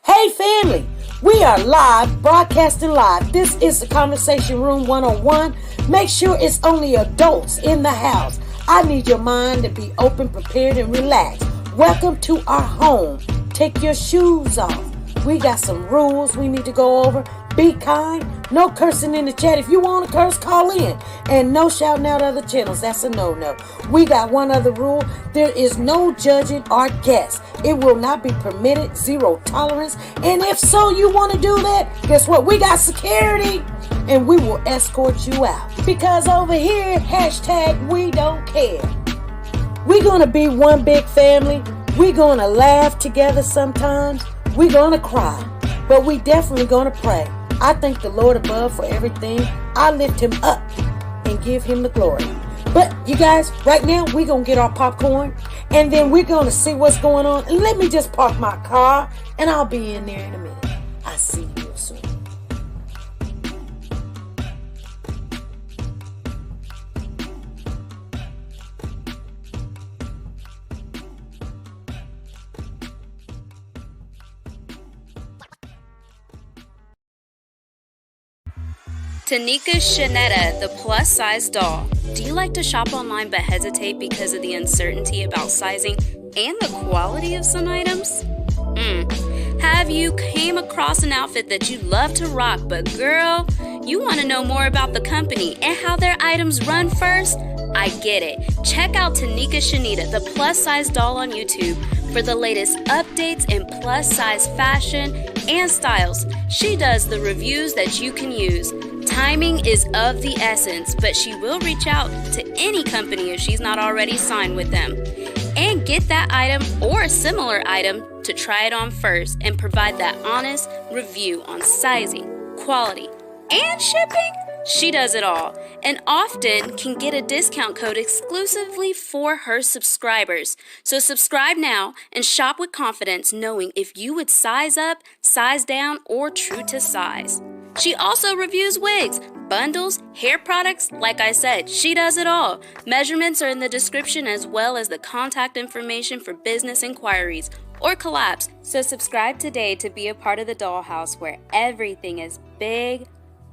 Hey family, we are live, broadcasting live. This is the Conversation Room 101. Make sure it's only adults in the house. I need your mind to be open, prepared, and relaxed. Welcome to our home. Take your shoes off. We got some rules we need to go over. Be kind. No cursing in the chat. If you want to curse, call in. And no shouting out other channels. That's a no-no. We got one other rule. There is no judging our guests. It will not be permitted. Zero tolerance. And if so, you want to do that, guess what? We got security. And we will escort you out. Because over here, hashtag we don't care. We're going to be one big family. We're going to laugh together sometimes. We're going to cry. But we definitely going to pray. I thank the Lord above for everything. I lift him up and give him the glory. But you guys, right now, we're going to get our popcorn. And then we're going to see what's going on. And let me just park my car. And I'll be in there in a minute. I'll see you soon. TeNika Shenette, the plus-size doll. Do you like to shop online but hesitate because of the uncertainty about sizing and the quality of some items? Have you came across an outfit that you love to rock, but girl, you want to know more about the company and how their items run first? I get it. Check out TeNika Shenette, the plus-size doll on YouTube for the latest updates in plus-size fashion and styles. She does the reviews that you can use. Timing is of the essence, but she will reach out to any company if she's not already signed with them. And get that item or a similar item to try it on first and provide that honest review on sizing, quality, and shipping. She does it all and often can get a discount code exclusively for her subscribers. So subscribe now and shop with confidence, knowing if you would size up, size down, or true to size. She also reviews wigs, bundles, hair products. Like I said, she does it all. Measurements are in the description as well as the contact information for business inquiries or collabs. So subscribe today to be a part of the dollhouse where everything is big,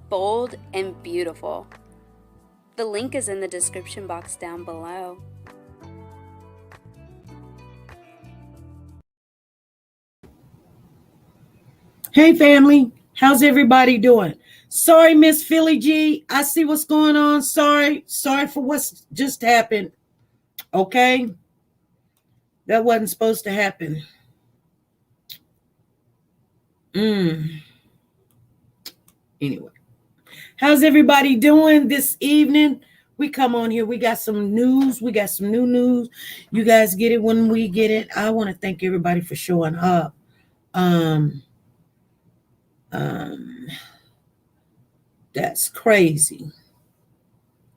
bold, and beautiful. The link is in the description box down below. Hey family, how's everybody doing? Sorry, Miss Philly G. I see what's going on. Sorry for what's just happened. Okay? That wasn't supposed to happen. Anyway. How's everybody doing this evening? We come on here. We got some news. We got some new news. You guys get it when we get it. I want to thank everybody for showing up. That's crazy.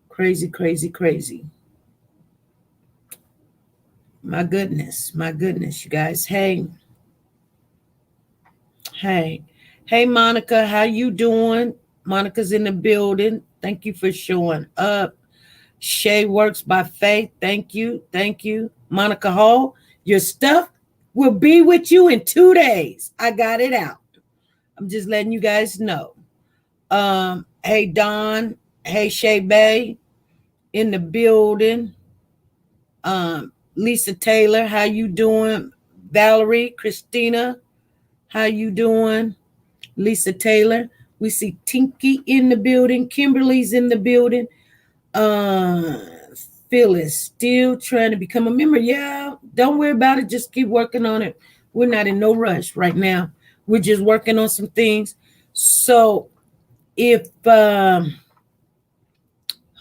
Crazy. My goodness, you guys. Hey, Monica, how you doing? Monica's in the building. Thank you for showing up. Shay Works by Faith. Thank you. Monica Hall, your stuff will be with you in 2 days. I got it out. I'm just letting you guys know. Hey, Don. Hey, Shay Bay in the building. Lisa Taylor, how you doing? Valerie, Christina, how you doing? Lisa Taylor. We see Tinky in the building. Kimberly's in the building. Phyllis still trying to become a member. Yeah, don't worry about it. Just keep working on it. We're not in no rush right now. We're just working on some things. So if, who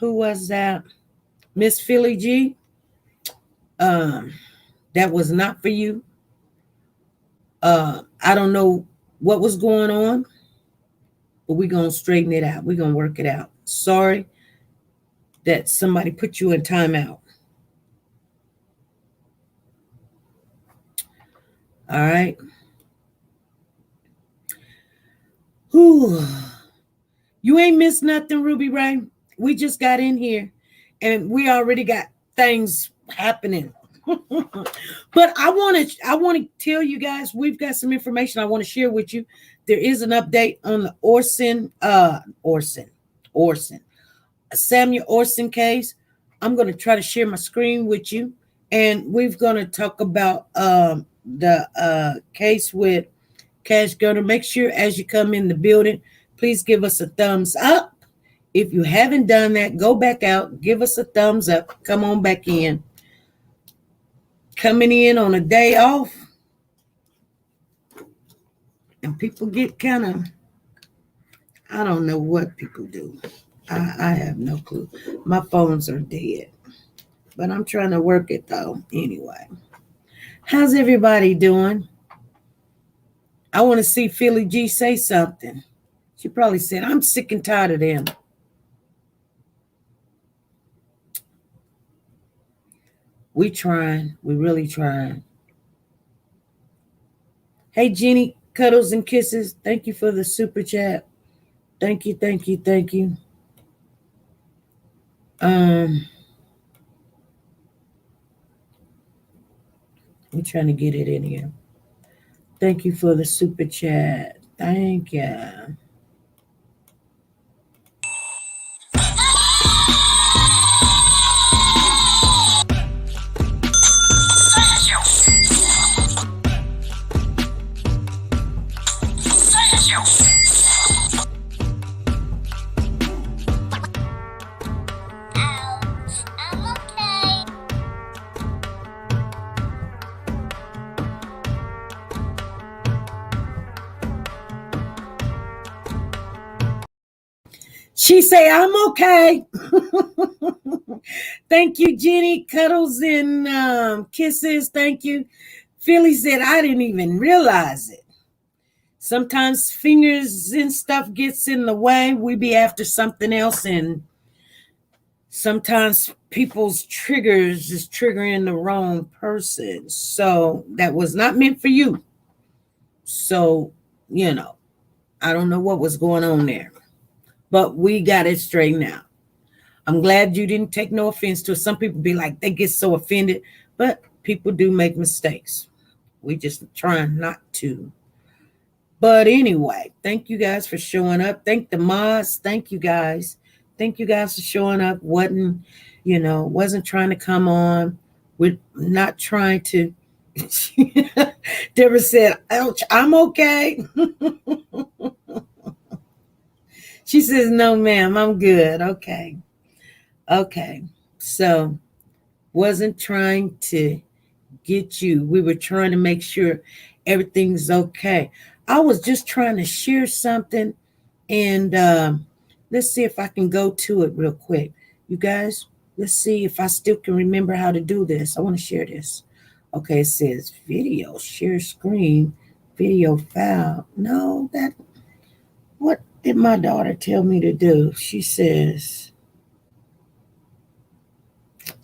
was that? Miss Philly G. That was not for you. I don't know what was going on, but we're going to straighten it out. We're going to work it out. Sorry that somebody put you in timeout. All right. Whew. You ain't missed nothing, Ruby Ray. We just got in here and we already got things happening. But I want to tell you guys, we've got some information I want to share with you. There is an update on the Samuel Olson case. I'm going to try to share my screen with you, and we're going to talk about the case with Gernon. Make sure as you come in the building, please give us a thumbs up. If you haven't done that, go back out, give us a thumbs up, come on back in. Coming in on a day off, and people get kind of, I don't know what people do. I have no clue. My phones are dead, but I'm trying to work it though. Anyway, how's everybody doing? I want to see Philly G say something. She probably said, I'm sick and tired of them. We trying. We really trying. Hey, Jenny, cuddles and kisses. Thank you for the super chat. Thank you, thank you, thank you. We're trying to get it in here. Thank you for the super chat. Thank you. She say, I'm okay. Thank you, Jenny. Cuddles and kisses. Thank you. Philly said, I didn't even realize it. Sometimes fingers and stuff gets in the way. We be after something else. And sometimes people's triggers is triggering the wrong person. So that was not meant for you. So, I don't know what was going on there. But we got it straightened out. I'm glad you didn't take no offense to it. Some people be like, they get so offended. But people do make mistakes. We just trying not to. But anyway, thank you guys for showing up. Thank the mods. Thank you guys. Thank you guys for showing up. Wasn't trying to come on. We're not trying to. Deborah said, ouch, I'm okay. She says, no, ma'am, I'm good. Okay. So wasn't trying to get you. We were trying to make sure everything's okay. I was just trying to share something. And let's see if I can go to it real quick. You guys, let's see if I still can remember how to do this. I want to share this. Okay, it says video, share screen, video file. No, what did my daughter tell me to do? She says,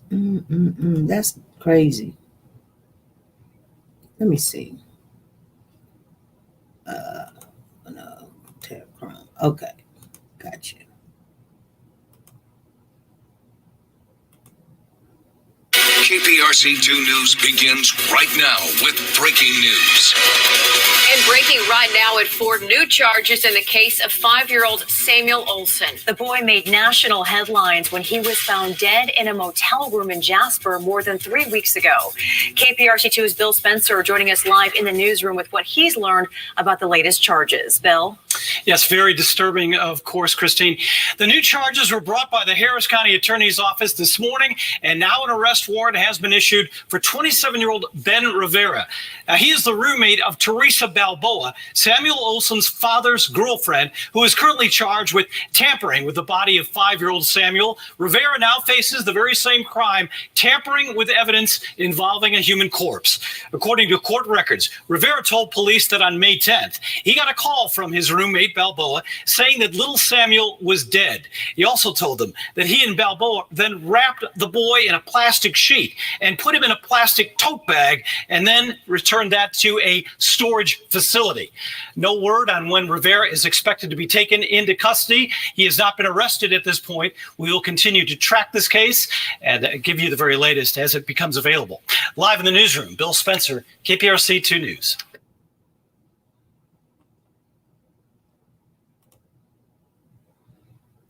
that's crazy. Let me see. No, Chrome. Okay, gotcha. KPRC 2 News begins right now with breaking news. And breaking right now at 4 new charges in the case of 5-year-old Samuel Olson. The boy made national headlines when he was found dead in a motel room in Jasper more than 3 weeks ago. KPRC 2's Bill Spencer joining us live in the newsroom with what he's learned about the latest charges. Bill? Yes, very disturbing, of course, Christine. The new charges were brought by the Harris County Attorney's Office this morning, and now an arrest warrant has been issued for 27-year-old Ben Rivera. Now, he is the roommate of Teresa Balboa, Samuel Olson's father's girlfriend, who is currently charged with tampering with the body of 5-year-old Samuel. Rivera now faces the very same crime, tampering with evidence involving a human corpse. According to court records, Rivera told police that on May 10th, he got a call from his roommate roommate Balboa, saying that little Samuel was dead. He also told them that he and Balboa then wrapped the boy in a plastic sheet and put him in a plastic tote bag and then returned that to a storage facility. No word on when Rivera is expected to be taken into custody. He has not been arrested at this point. We will continue to track this case and give you the very latest as it becomes available. Live in the newsroom, Bill Spencer, KPRC 2 News.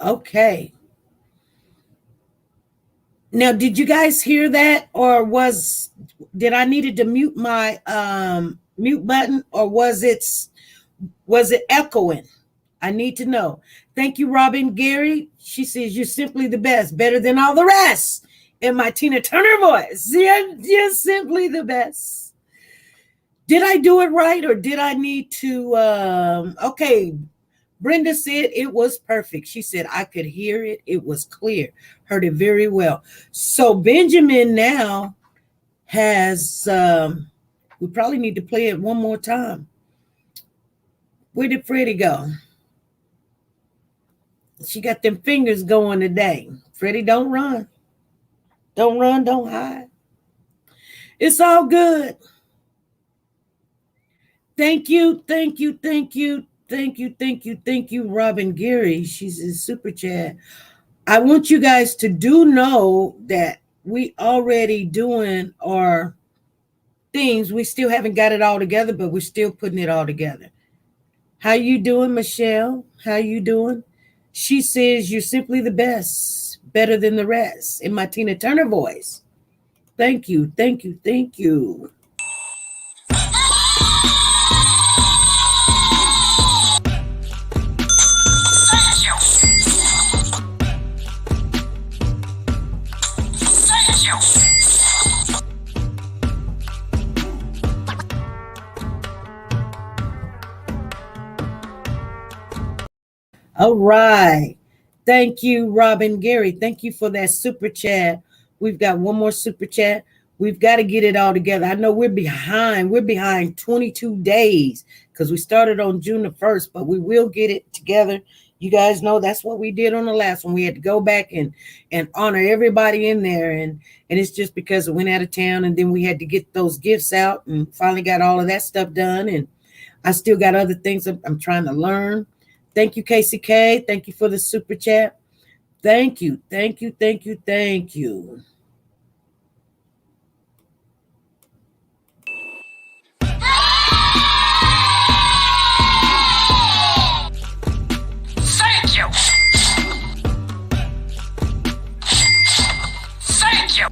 Okay. Now, did you guys hear that, or did I needed to mute my mute button, or was it echoing? I need to know. Thank you, Robin Gary. She says you're simply the best, better than all the rest. In my Tina Turner voice, you're simply the best. Did I do it right, or did I need to? Okay. Brenda said it was perfect. She said, I could hear it. It was clear. Heard it very well. So Benjamin now has, we probably need to play it one more time. Where did Freddie go? She got them fingers going today. Freddie, don't run. Don't run, don't hide. It's all good. Thank you, thank you, thank you. Thank you, Robin Gary. She's in super chat. I want you guys to know that we already doing our things. We still haven't got it all together, but we're still putting it all together. How you doing, Michelle? How you doing? She says you're simply the best, better than the rest, in my Tina Turner voice. Thank you, thank you, thank you. All right. Thank you, Robin Gary. Thank you for that super chat. We've got one more super chat. We've got to get it all together. I know we're behind. We're behind 22 days because we started on June the 1st, but we will get it together. You guys know that's what we did on the last one. We had to go back and honor everybody in there. And it's just because it went out of town, and then we had to get those gifts out and finally got all of that stuff done. And I still got other things I'm trying to learn. Thank you, KCK. Thank you for the super chat. Thank you, thank you, thank you, thank you. Thank you. Thank you.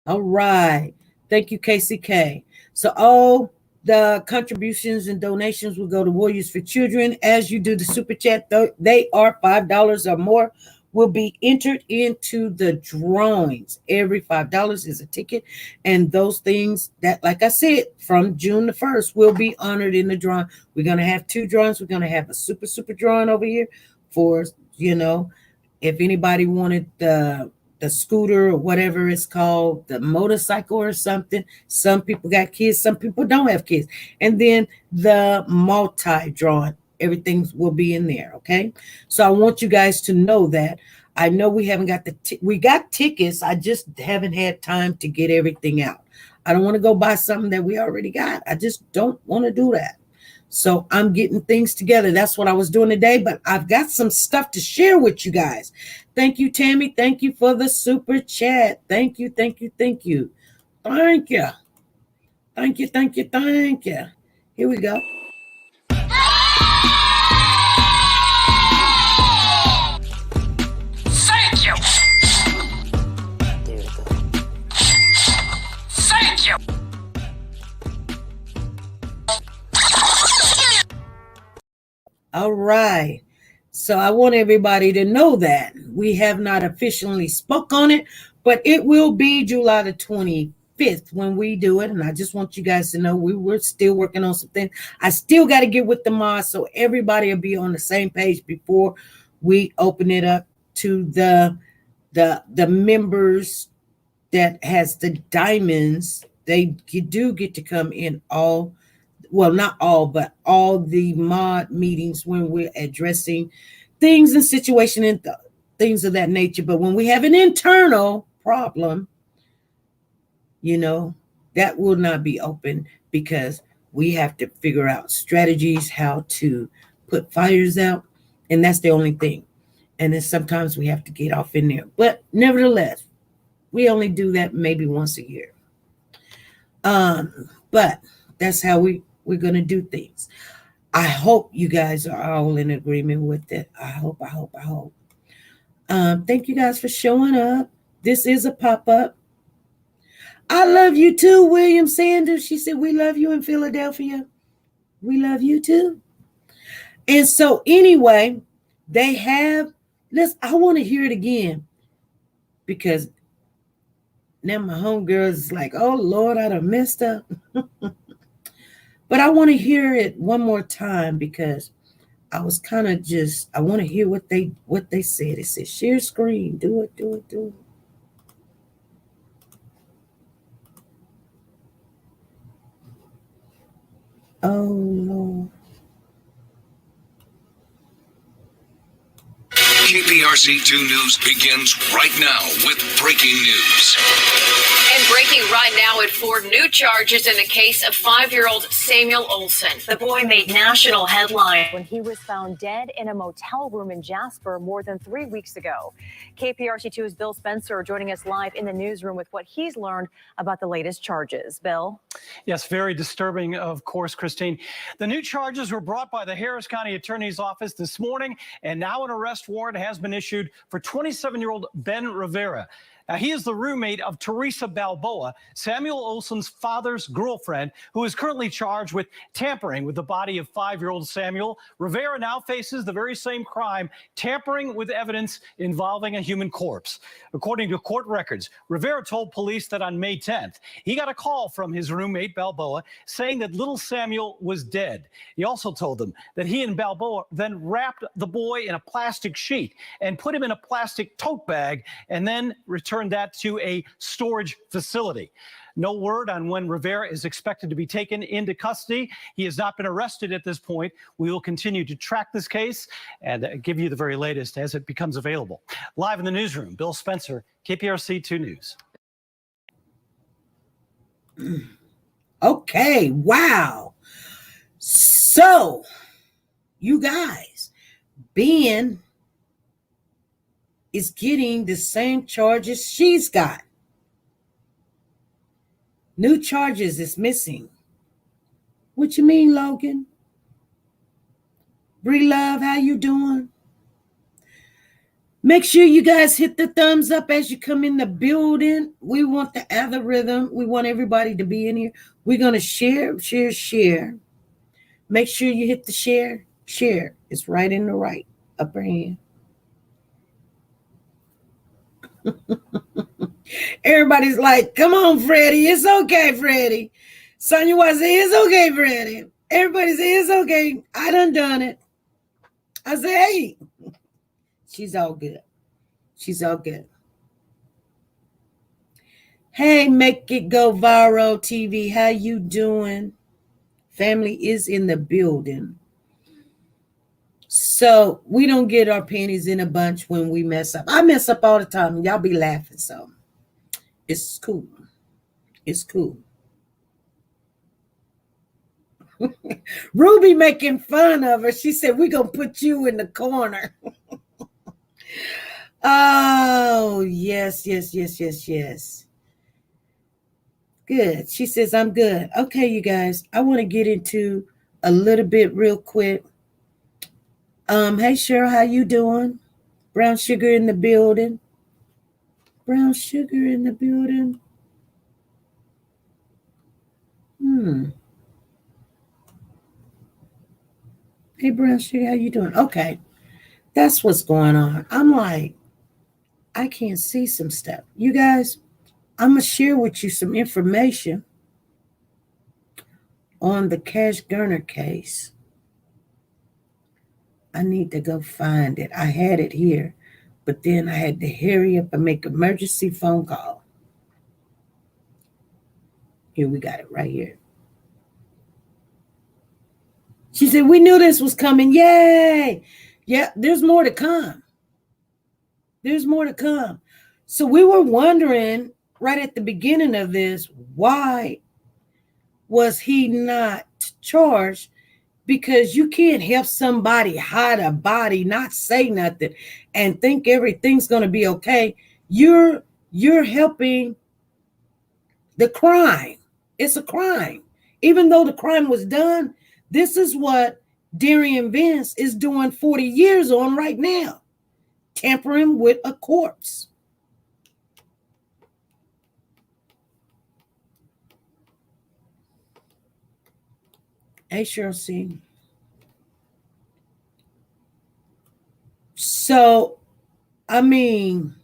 All right. Thank you, KCK. So all the contributions and donations will go to Warriors for Children. As you do the super chat, they are $5 or more, will be entered into the drawings. Every $5 is a ticket. And those things that, like I said, from June the 1st will be honored in the drawing. We're going to have 2 drawings. We're going to have a super drawing over here for, if anybody wanted the scooter or whatever it's called, the motorcycle or something. Some people got kids, some people don't have kids. And then the multi-drawing, everything will be in there, okay? So I want you guys to know that. I know we haven't got we got tickets. I just haven't had time to get everything out. I don't want to go buy something that we already got. I just don't want to do that. So I'm getting things together. That's what I was doing today, but I've got some stuff to share with you guys. Thank you, Tammy. Thank you for the super chat. Thank you, thank you, thank you. Thank you. Thank you, thank you, thank you. Here we go. Thank you. There we go. Thank you. All right. So I want everybody to know that we have not officially spoke on it, but it will be July the 25th when we do it. And I just want you guys to know we're still working on some things. I still got to get with the mods so everybody will be on the same page before we open it up to the members that has the diamonds do get to come in not all, but all the mod meetings when we're addressing things and situation and things of that nature. But when we have an internal problem, that will not be open, because we have to figure out strategies, how to put fires out. And that's the only thing. And then sometimes we have to get off in there. But nevertheless, we only do that maybe once a year. But that's how we're going to do things. I hope you guys are all in agreement with it. I hope. Thank you guys for showing up. This is a pop-up. I love you too, William Sanders. She said, we love you in Philadelphia. We love you too. And so anyway, I want to hear it again, because now my homegirl is like, oh Lord, I done messed up. But I want to hear it one more time, because I was kind of I want to hear what they said. It said, share screen, do it. Oh Lord. KPRC 2 News begins right now with breaking news. And breaking right now at 4 new charges in the case of 5-year-old Samuel Olson. The boy made national headlines when he was found dead in a motel room in Jasper more than 3 weeks ago. KPRC2's Bill Spencer joining us live in the newsroom with what he's learned about the latest charges. Bill? Yes, very disturbing, of course, Christine. The new charges were brought by the Harris County Attorney's Office this morning, and now an arrest warrant has been issued for 27-year-old Ben Rivera. Now, he is the roommate of Teresa Balboa, Samuel Olson's father's girlfriend, who is currently charged with tampering with the body of 5-year-old Samuel. Rivera now faces the very same crime, tampering with evidence involving a human corpse. According to court records, Rivera told police that on May 10th, he got a call from his roommate Balboa saying that little Samuel was dead. He also told them that he and Balboa then wrapped the boy in a plastic sheet and put him in a plastic tote bag and then returned that to a storage facility. No word on when Rivera is expected to be taken into custody. He has not been arrested at this point. We will continue to track this case and give you the very latest as it becomes available. Live in the newsroom, Bill Spencer, KPRC 2 News. Okay, wow. So, you guys, Ben is getting the same charges she's got. New charges is missing. What you mean, Logan? Bree Love, how you doing? Make sure you guys hit the thumbs up as you come in the building. We want the algorithm. We want everybody to be in here. We're going to share. Make sure you hit the share. Share. It's right in the right upper hand. Everybody's like, come on, Freddie. It's okay, Freddie. Sonia was say, it's okay, Freddie. Everybody say, it's okay. I done it. I say, hey. She's all good. She's all good. Hey, Make It Go Viral TV. How you doing? Family is in the building. So we don't get our panties in a bunch when we mess up. I mess up all the time. Y'all be laughing. So it's cool. It's cool. Ruby making fun of her. She said, we're going to put you in the corner. Oh, yes. Good. She says, I'm good. Okay, you guys. I want to get into a little bit real quick. Hey, Cheryl, how you doing? Brown Sugar in the building. Brown Sugar in the building. Hey, Brown Sugar, how you doing? Okay. That's what's going on. I'm like, I can't see some stuff. You guys, I'm going to share with you some information on the Cash Gernon case. I need to go find it. I had it here, but then I had to hurry up and make an emergency phone call. Here, we got it right here. She said, we knew this was coming. Yay. Yeah, there's more to come. There's more to come. So we were wondering right at the beginning of this, why was he not charged? Because you can't help somebody hide a body, not say nothing, and think everything's going to be okay. You're helping the crime. It's a crime. Even though the crime was done, this is what Darian Vince is doing 40 years on right now. Tampering with a corpse. Hey, Cheryl. So, I mean,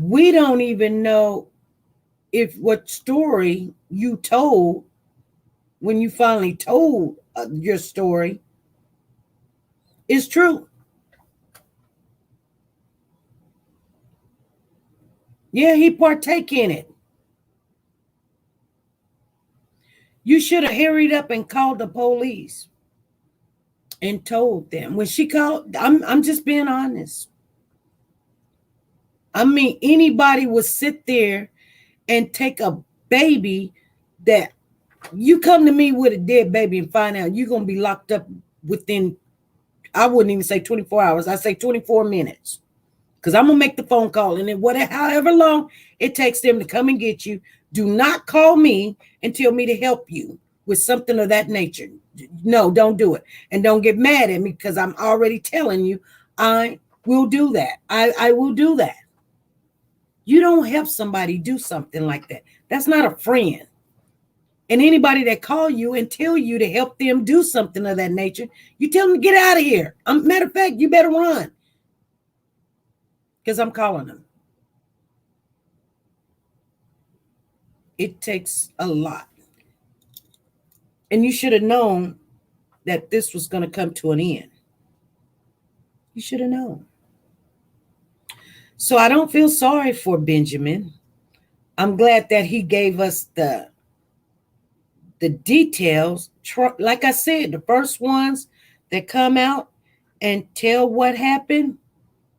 we don't even know if what story you told when you finally told your story is true. Yeah, he partake in it. You should have hurried up and called the police and told them. When she called, I'm just being honest. I mean, anybody would sit there and take a baby that you come to me with a dead baby and find out you're going to be locked up within, I wouldn't even say 24 hours. I say 24 minutes. Because I'm going to make the phone call. And then however long it takes them to come and get you, do not call me and tell me to help you with something of that nature. No, don't do it. And don't get mad at me because I'm already telling you I will do that. I will do that. You don't help somebody do something like that. That's not a friend. And anybody that call you and tell you to help them do something of that nature, you tell them to get out of here. Matter of fact, you better run. Because I'm calling them. It takes a lot. And you should have known that this was going to come to an end. You should have known. So I don't feel sorry for Benjamin. I'm glad that he gave us the details. Like I said, the first ones that come out and tell what happened,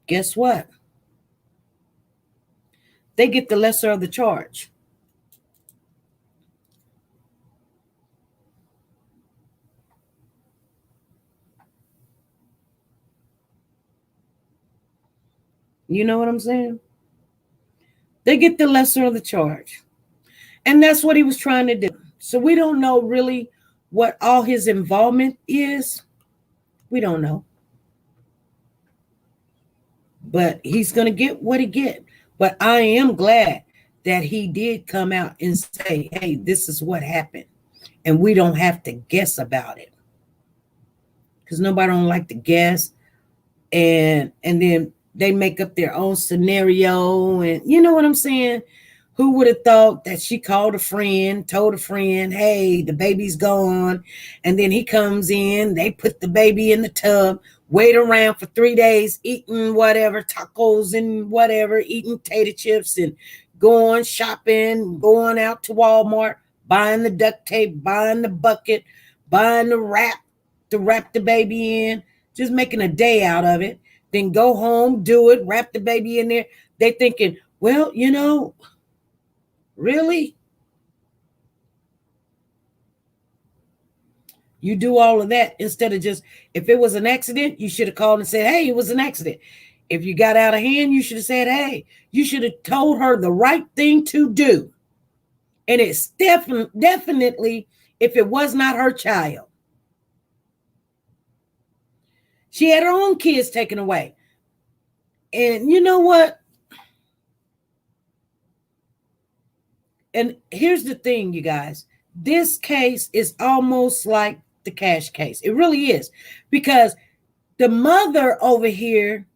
guess what? They get the lesser of the charge. You know what I'm saying? They get the lesser of the charge. And that's what he was trying to do. So we don't know really what all his involvement is. We don't know. But he's going to get what he get. But I am glad that he did come out and say, hey, this is what happened. And we don't have to guess about it. Because nobody don't like to guess. And then they make up their own scenario. And you know what I'm saying? Who would have thought that she called a friend, told a friend, hey, the baby's gone. And then he comes in, they put the baby in the tub, wait around for 3 days, eating whatever, tacos and whatever, eating tater chips and going shopping, going out to Walmart, buying the duct tape, buying the bucket, buying the wrap to wrap the baby in, just making a day out of it. Then go home, do it, wrap the baby in there. They thinking, well, you know, really? You do all of that instead of just, if it was an accident, you should have called and said, hey, it was an accident. If you got out of hand, you should have said, hey, you should have told her the right thing to do. And it's definitely if it was not her child. She had her own kids taken away. And you know what? And here's the thing, you guys. This case is almost like the Cash case. It really is. Because the mother over here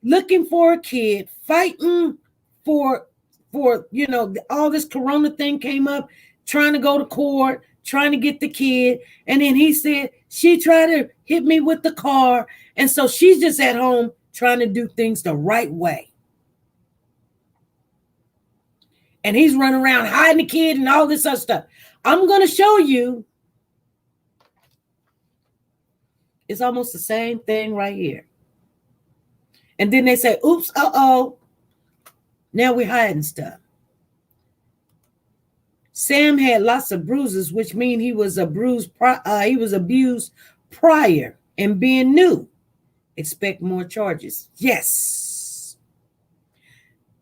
looking for a kid, fighting for you know, all this corona thing came up, trying to go to court, trying to get the kid. And then he said, she tried to hit me with the car. And so she's just at home trying to do things the right way. and he's running around hiding the kid and all this other stuff. I'm going to show you. It's almost the same thing right here. And then they say, oops, uh-oh. Now we're hiding stuff. Sam had lots of bruises, which means he was abused prior and being new. Expect more charges. Yes.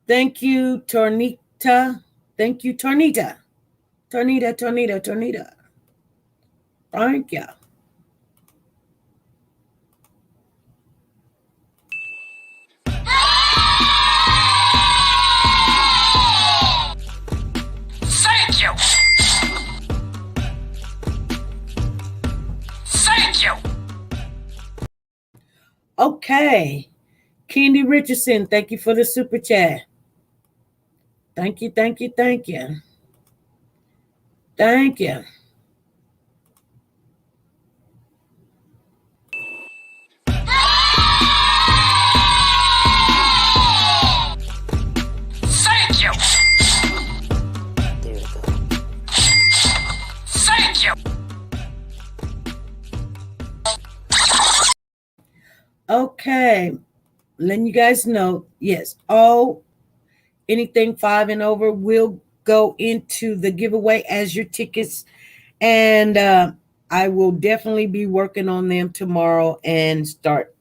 Thank you, TeNika. Thank you, TeNika. TeNika. Thank you. Thank you. Thank you. Okay. Candy Richardson, thank you for the super chat. Thank you. Thank you. Thank you. Thank you. Okay. Letting you guys know, yes, anything 5 and over will go into the giveaway as your tickets. And I will definitely be working on them tomorrow and start.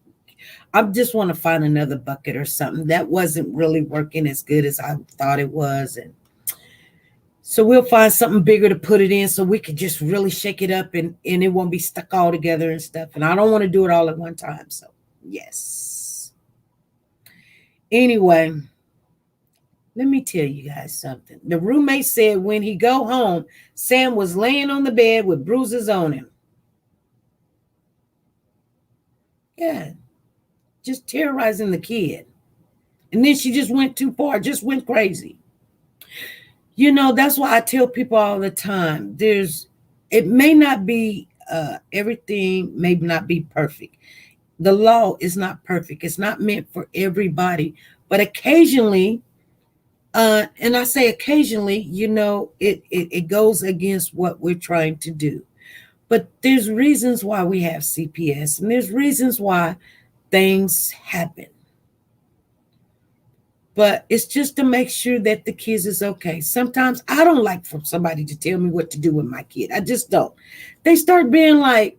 I just want to find another bucket or something that wasn't really working as good as I thought it was. And so we'll find something bigger to put it in so we can just really shake it up and it won't be stuck all together and stuff. And I don't want to do it all at one time. So, yes. Anyway, let me tell you guys something. The roommate said when he go home, Sam was laying on the bed with bruises on him. Yeah, just terrorizing the kid. And then she just went too far, just went crazy. You know, that's why I tell people all the time, it may not be, everything may not be perfect. The law is not perfect. It's not meant for everybody, but occasionally, and I say occasionally, you know, it goes against what we're trying to do. But there's reasons why we have CPS, and there's reasons why things happen. But it's just to make sure that the kids is okay. Sometimes I don't like for somebody to tell me what to do with my kid. I just don't. They start being like,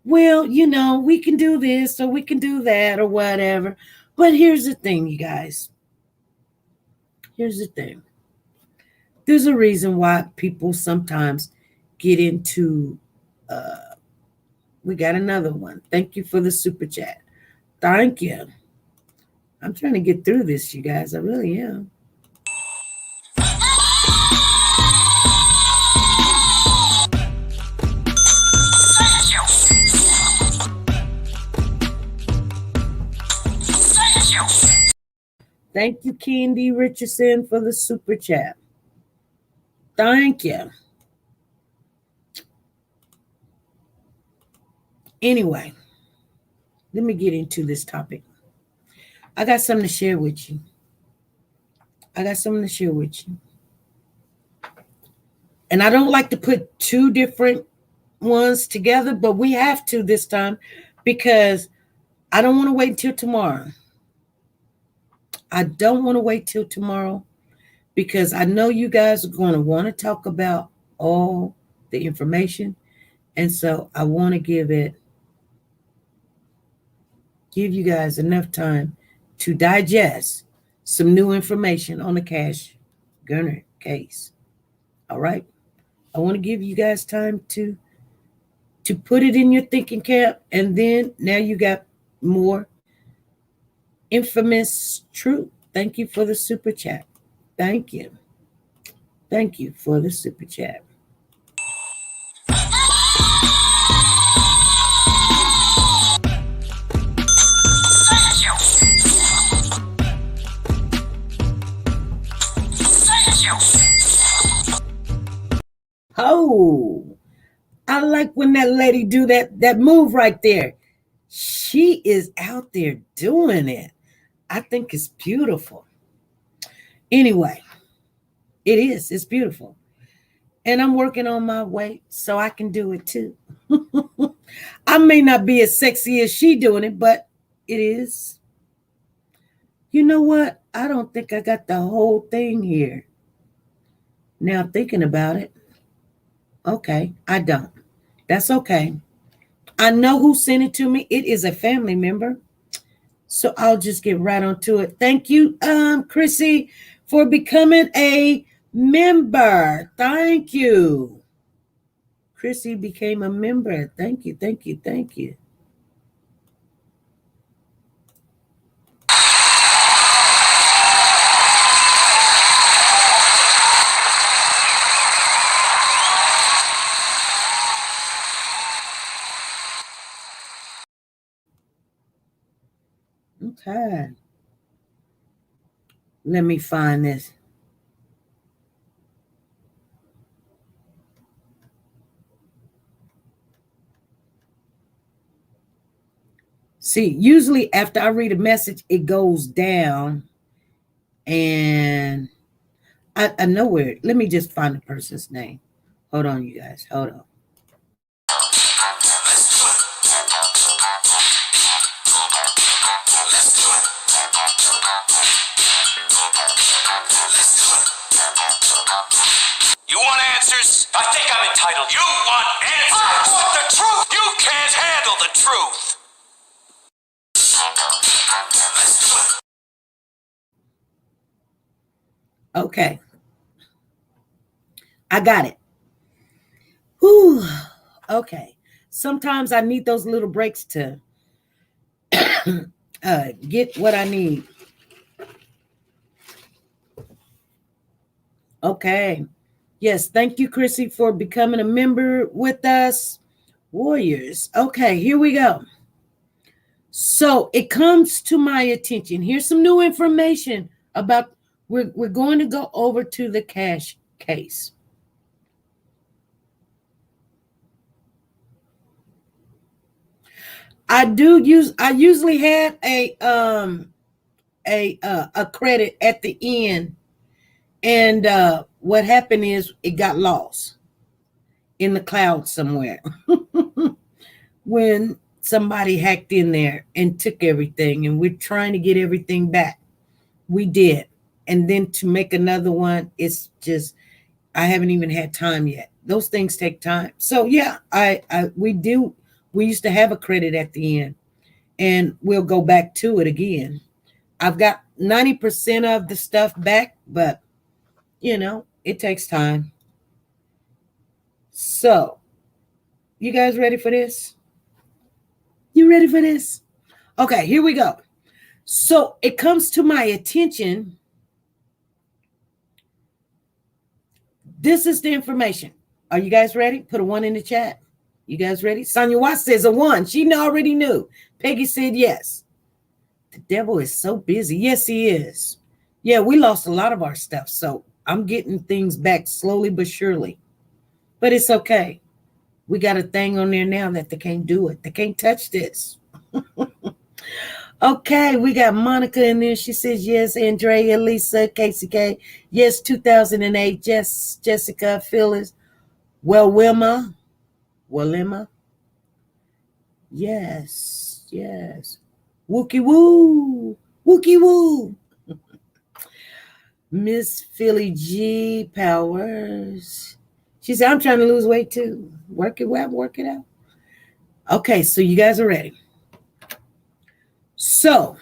well, you know, we can do this or we can do that or whatever. But here's the thing, you guys. Here's the thing. There's a reason why people sometimes get into, we got another one. Thank you for the super chat. Thank you. I'm trying to get through this, you guys. I really am. Thank you, Candy Richardson, for the super chat. Thank you. Anyway, let me get into this topic. I got something to share with you. And I don't like to put two different ones together, but we have to this time because I don't want to wait until tomorrow. Because I know you guys are going to want to talk about all the information. And so I want to give you guys enough time to digest some new information on the Cash Gernon case. All right. I want to give you guys time to put it in your thinking cap. And then now you got more infamous truth. Thank you for the super chat. Thank you. Thank you for the super chat. Oh, I like when that lady do that move right there. She is out there doing it. I think it's beautiful. Anyway, It is. It's beautiful. And I'm working on my weight so I can do it too. I may not be as sexy as she doing it, but it is. You know what? I don't think I got the whole thing here. Now thinking about it. Okay, I don't. That's okay. I know who sent it to me. It is a family member. So I'll just get right onto it. Thank you, Chrissy, for becoming a member. Thank you. Chrissy became a member. Thank you, thank you, thank you. Okay. Let me find this. See, usually after I read a message, it goes down. And I know where. Let me just find the person's name. Hold on, you guys. Hold on. You want answers? I think I'm entitled. You want answers? I want the truth! You can't handle the truth! Okay. I got it. Whew. Okay. Sometimes I need those little breaks to get what I need. Okay. Yes, thank you, Chrissy, for becoming a member with us. Warriors. Okay, here we go. So it comes to my attention. Here's some new information about, we're going to go over to the cash case. I usually have a credit at the end. And what happened is it got lost in the cloud somewhere when somebody hacked in there and took everything, and we're trying to get everything back. We did. And then to make another one, it's just, I haven't even had time yet. Those things take time. So yeah, we used to have a credit at the end, and we'll go back to it again. I've got 90% of the stuff back, but you know, it takes time. So, you guys ready for this? You ready for this? Okay, here we go. So, it comes to my attention. This is the information. Are you guys ready? Put a 1 in the chat. You guys ready? Sonia Watts says a 1. She already knew. Peggy said yes. The devil is so busy. Yes, he is. Yeah, we lost a lot of our stuff. So, I'm getting things back slowly but surely. But it's okay. We got a thing on there now that they can't do it. They can't touch this. Okay, we got Monica in there. She says yes. Andrea, Lisa, Casey K. Yes, 2008. Yes, Jessica, Phyllis. Wilma. Yes. Wookie woo. Wookie woo. Miss Philly G Powers. She said, I'm trying to lose weight too. Work it out. Okay, so you guys are ready. So,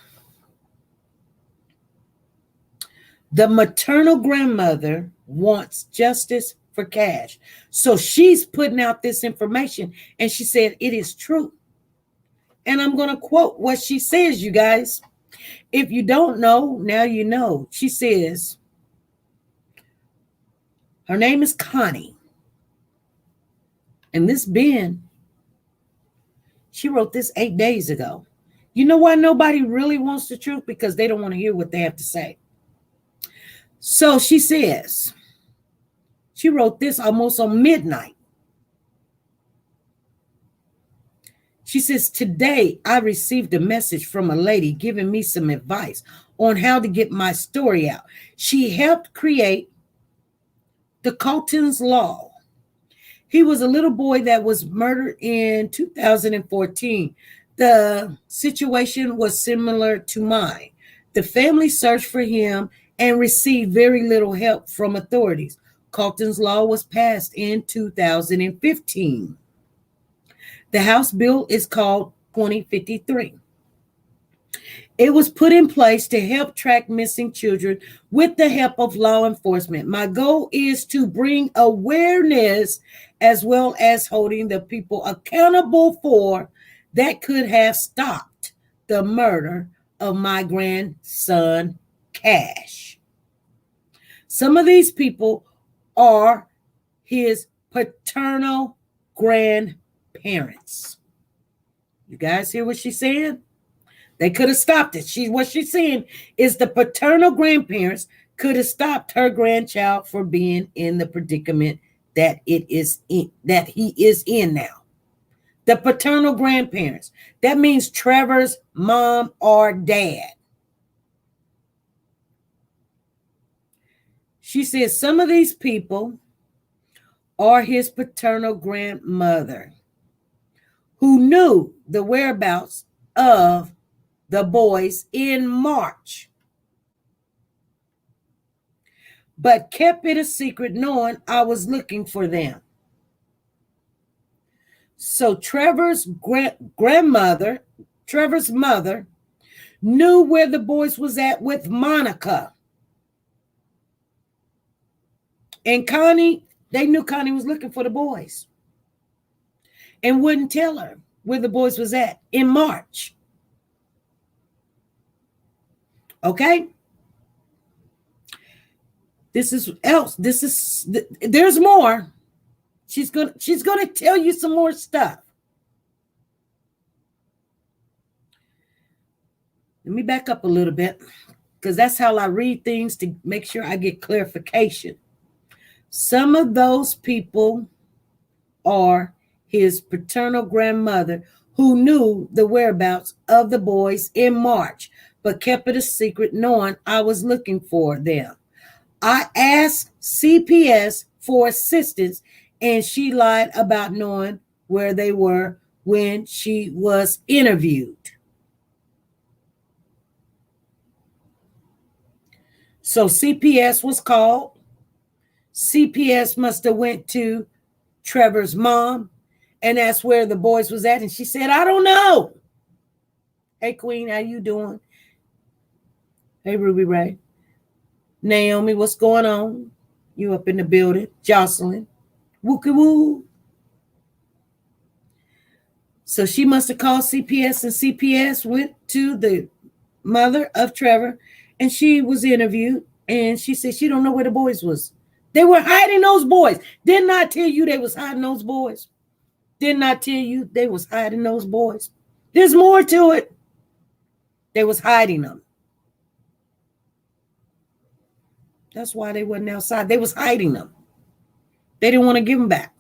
the maternal grandmother wants justice for Cash. So she's putting out this information, and she said it is true. And I'm going to quote what she says, you guys. If you don't know, now you know. She says, her name is Connie. And this Ben, she wrote this 8 days ago. You know why nobody really wants the truth? Because they don't want to hear what they have to say. So she says, she wrote this almost on midnight. She says, today I received a message from a lady giving me some advice on how to get my story out. She helped create the Colton's Law. He was a little boy that was murdered in 2014. The situation was similar to mine. The family searched for him and received very little help from authorities. Colton's Law was passed in 2015. The House bill is called 2053. It was put in place to help track missing children with the help of law enforcement. My goal is to bring awareness as well as holding the people accountable for that could have stopped the murder of my grandson, Cash. Some of these people are his paternal grandparents. You guys hear what she's saying? They could have stopped it. What she's saying is the paternal grandparents could have stopped her grandchild from being in the predicament that he is in now. The paternal grandparents. That means Trevor's mom or dad. She says some of these people are his paternal grandmother who knew the whereabouts of the boys in March, but kept it a secret knowing I was looking for them. So Trevor's mother knew where the boys was at with Monica. And Connie, they knew Connie was looking for the boys and wouldn't tell her where the boys was at in March. Okay? There's more. She's gonna tell you some more stuff. Let me back up a little bit, because that's how I read things to make sure I get clarification. Some of those people are his paternal grandmother who knew the whereabouts of the boys in March, but kept it a secret knowing I was looking for them. I asked CPS for assistance, and she lied about knowing where they were when she was interviewed. So CPS was called. CPS must have went to Trevor's mom and asked where the boys was at, and she said, I don't know. Hey, Queen, how you doing? Hey, Ruby Ray. Naomi, what's going on? You up in the building. Jocelyn. Woo-woo. So she must have called CPS, and CPS went to the mother of Trevor, and she was interviewed, and she said she don't know where the boys was. They were hiding those boys. Didn't I tell you they was hiding those boys? Didn't I tell you they was hiding those boys? There's more to it. They was hiding them. That's why they wasn't outside. They was hiding them. They didn't want to give them back.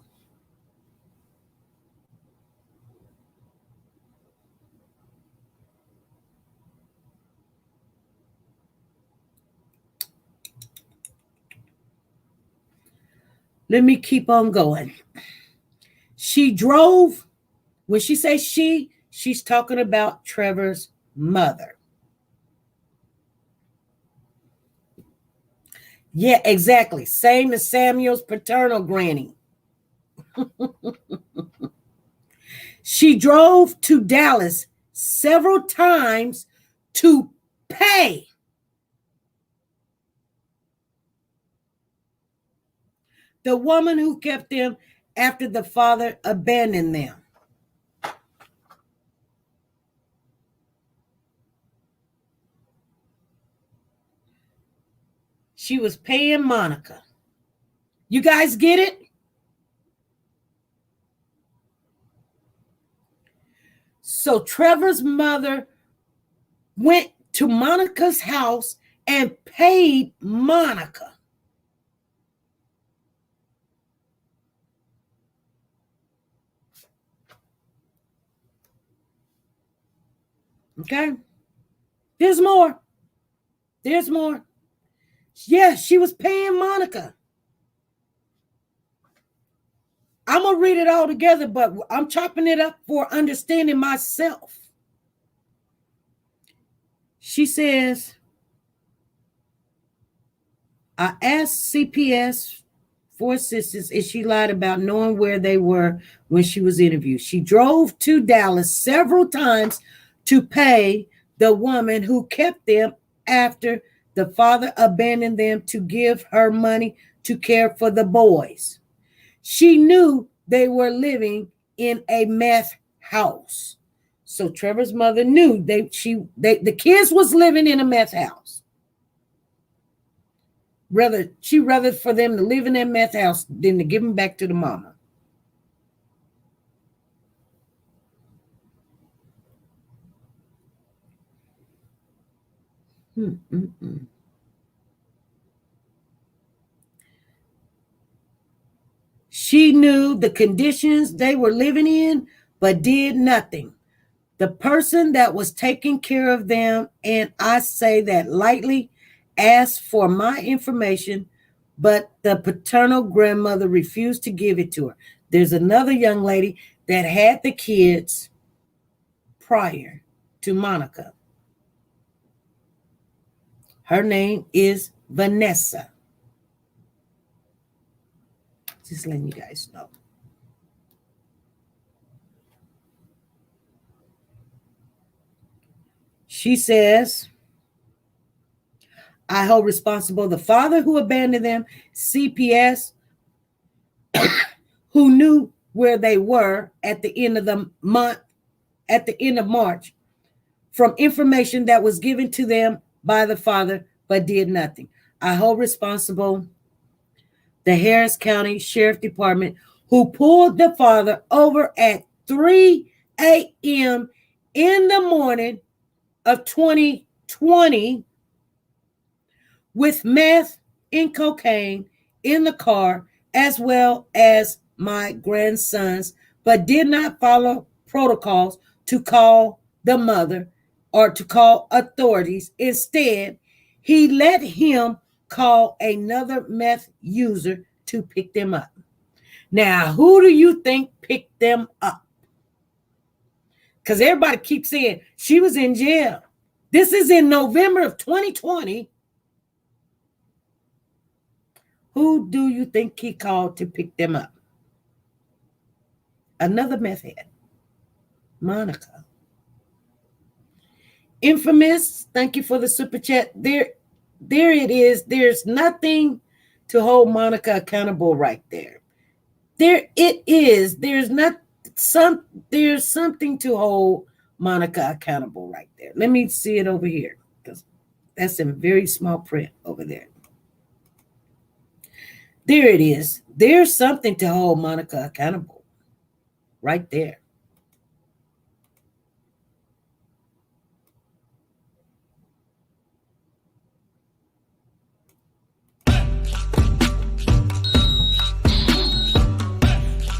Let me keep on going. She drove. When she says she's talking about Trevor's mother. Yeah, exactly. Same as Samuel's paternal granny. She drove to Dallas several times to pay. The woman who kept them after the father abandoned them. She was paying Monica. You guys get it? So Trevor's mother went to Monica's house and paid Monica. Okay? There's more. There's more. Yeah, she was paying Monica. I'm going to read it all together, but I'm chopping it up for understanding myself. She says, I asked CPS for assistance if she lied about knowing where they were when she was interviewed. She drove to Dallas several times to pay the woman who kept them after the father abandoned them to give her money to care for the boys. She knew they were living in a meth house. So Trevor's mother knew the kids was living in a meth house. She rather for them to live in that meth house than to give them back to the mama. She knew the conditions they were living in, but did nothing. The person that was taking care of them, and I say that lightly, asked for my information, but the paternal grandmother refused to give it to her. There's another young lady that had the kids prior to Monica. Her name is Vanessa. Just letting you guys know. She says, I hold responsible the father who abandoned them, CPS, who knew where they were at the end of the month, at the end of March, from information that was given to them by the father, but did nothing. I hold responsible the Harris County Sheriff Department, who pulled the father over at 3 a.m. in the morning of 2020 with meth and cocaine in the car, as well as my grandsons, but did not follow protocols to call the mother or to call authorities. Instead, he let him call another meth user to pick them up. Now, who do you think picked them up? Because everybody keeps saying she was in jail. This is in November of 2020. Who do you think he called to pick them up? Another meth head, Monica. Infamous, thank you for the super chat. There it is. There's nothing to hold Monica accountable right there. There it is. There's something to hold Monica accountable right there. Let me see it over here, because that's in very small print over there. There it is. There's something to hold Monica accountable right there.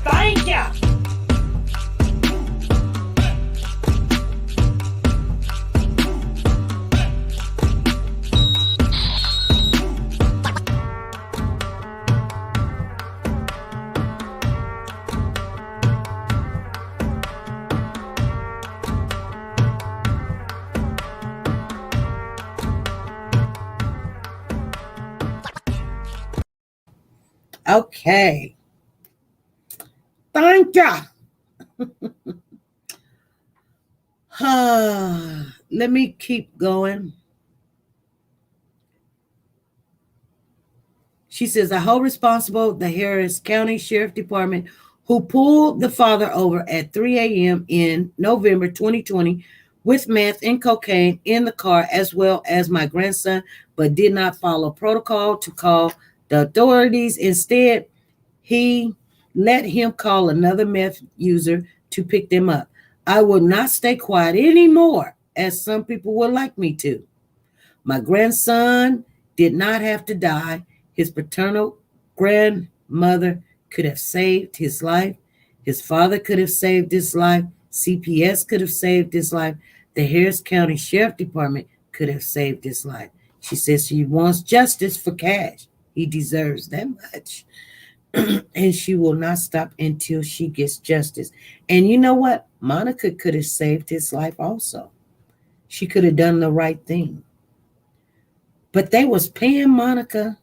Thank you. Okay. Thank you. Let me keep going. She says, I hold responsible the Harris County Sheriff Department, who pulled the father over at 3 a.m. in November 2020 with meth and cocaine in the car, as well as my grandson, but did not follow protocol to call the authorities. Instead, he let him call another meth user to pick them up. I will not stay quiet anymore, as some people would like me to. My grandson did not have to die. His paternal grandmother could have saved his life. His father could have saved his life. CPS could have saved his life. The Harris County Sheriff Department could have saved his life. She says she wants justice for Cash. He deserves that much. And she will not stop until she gets justice. And you know what? Monica could have saved his life also. She could have done the right thing. But they was paying Monica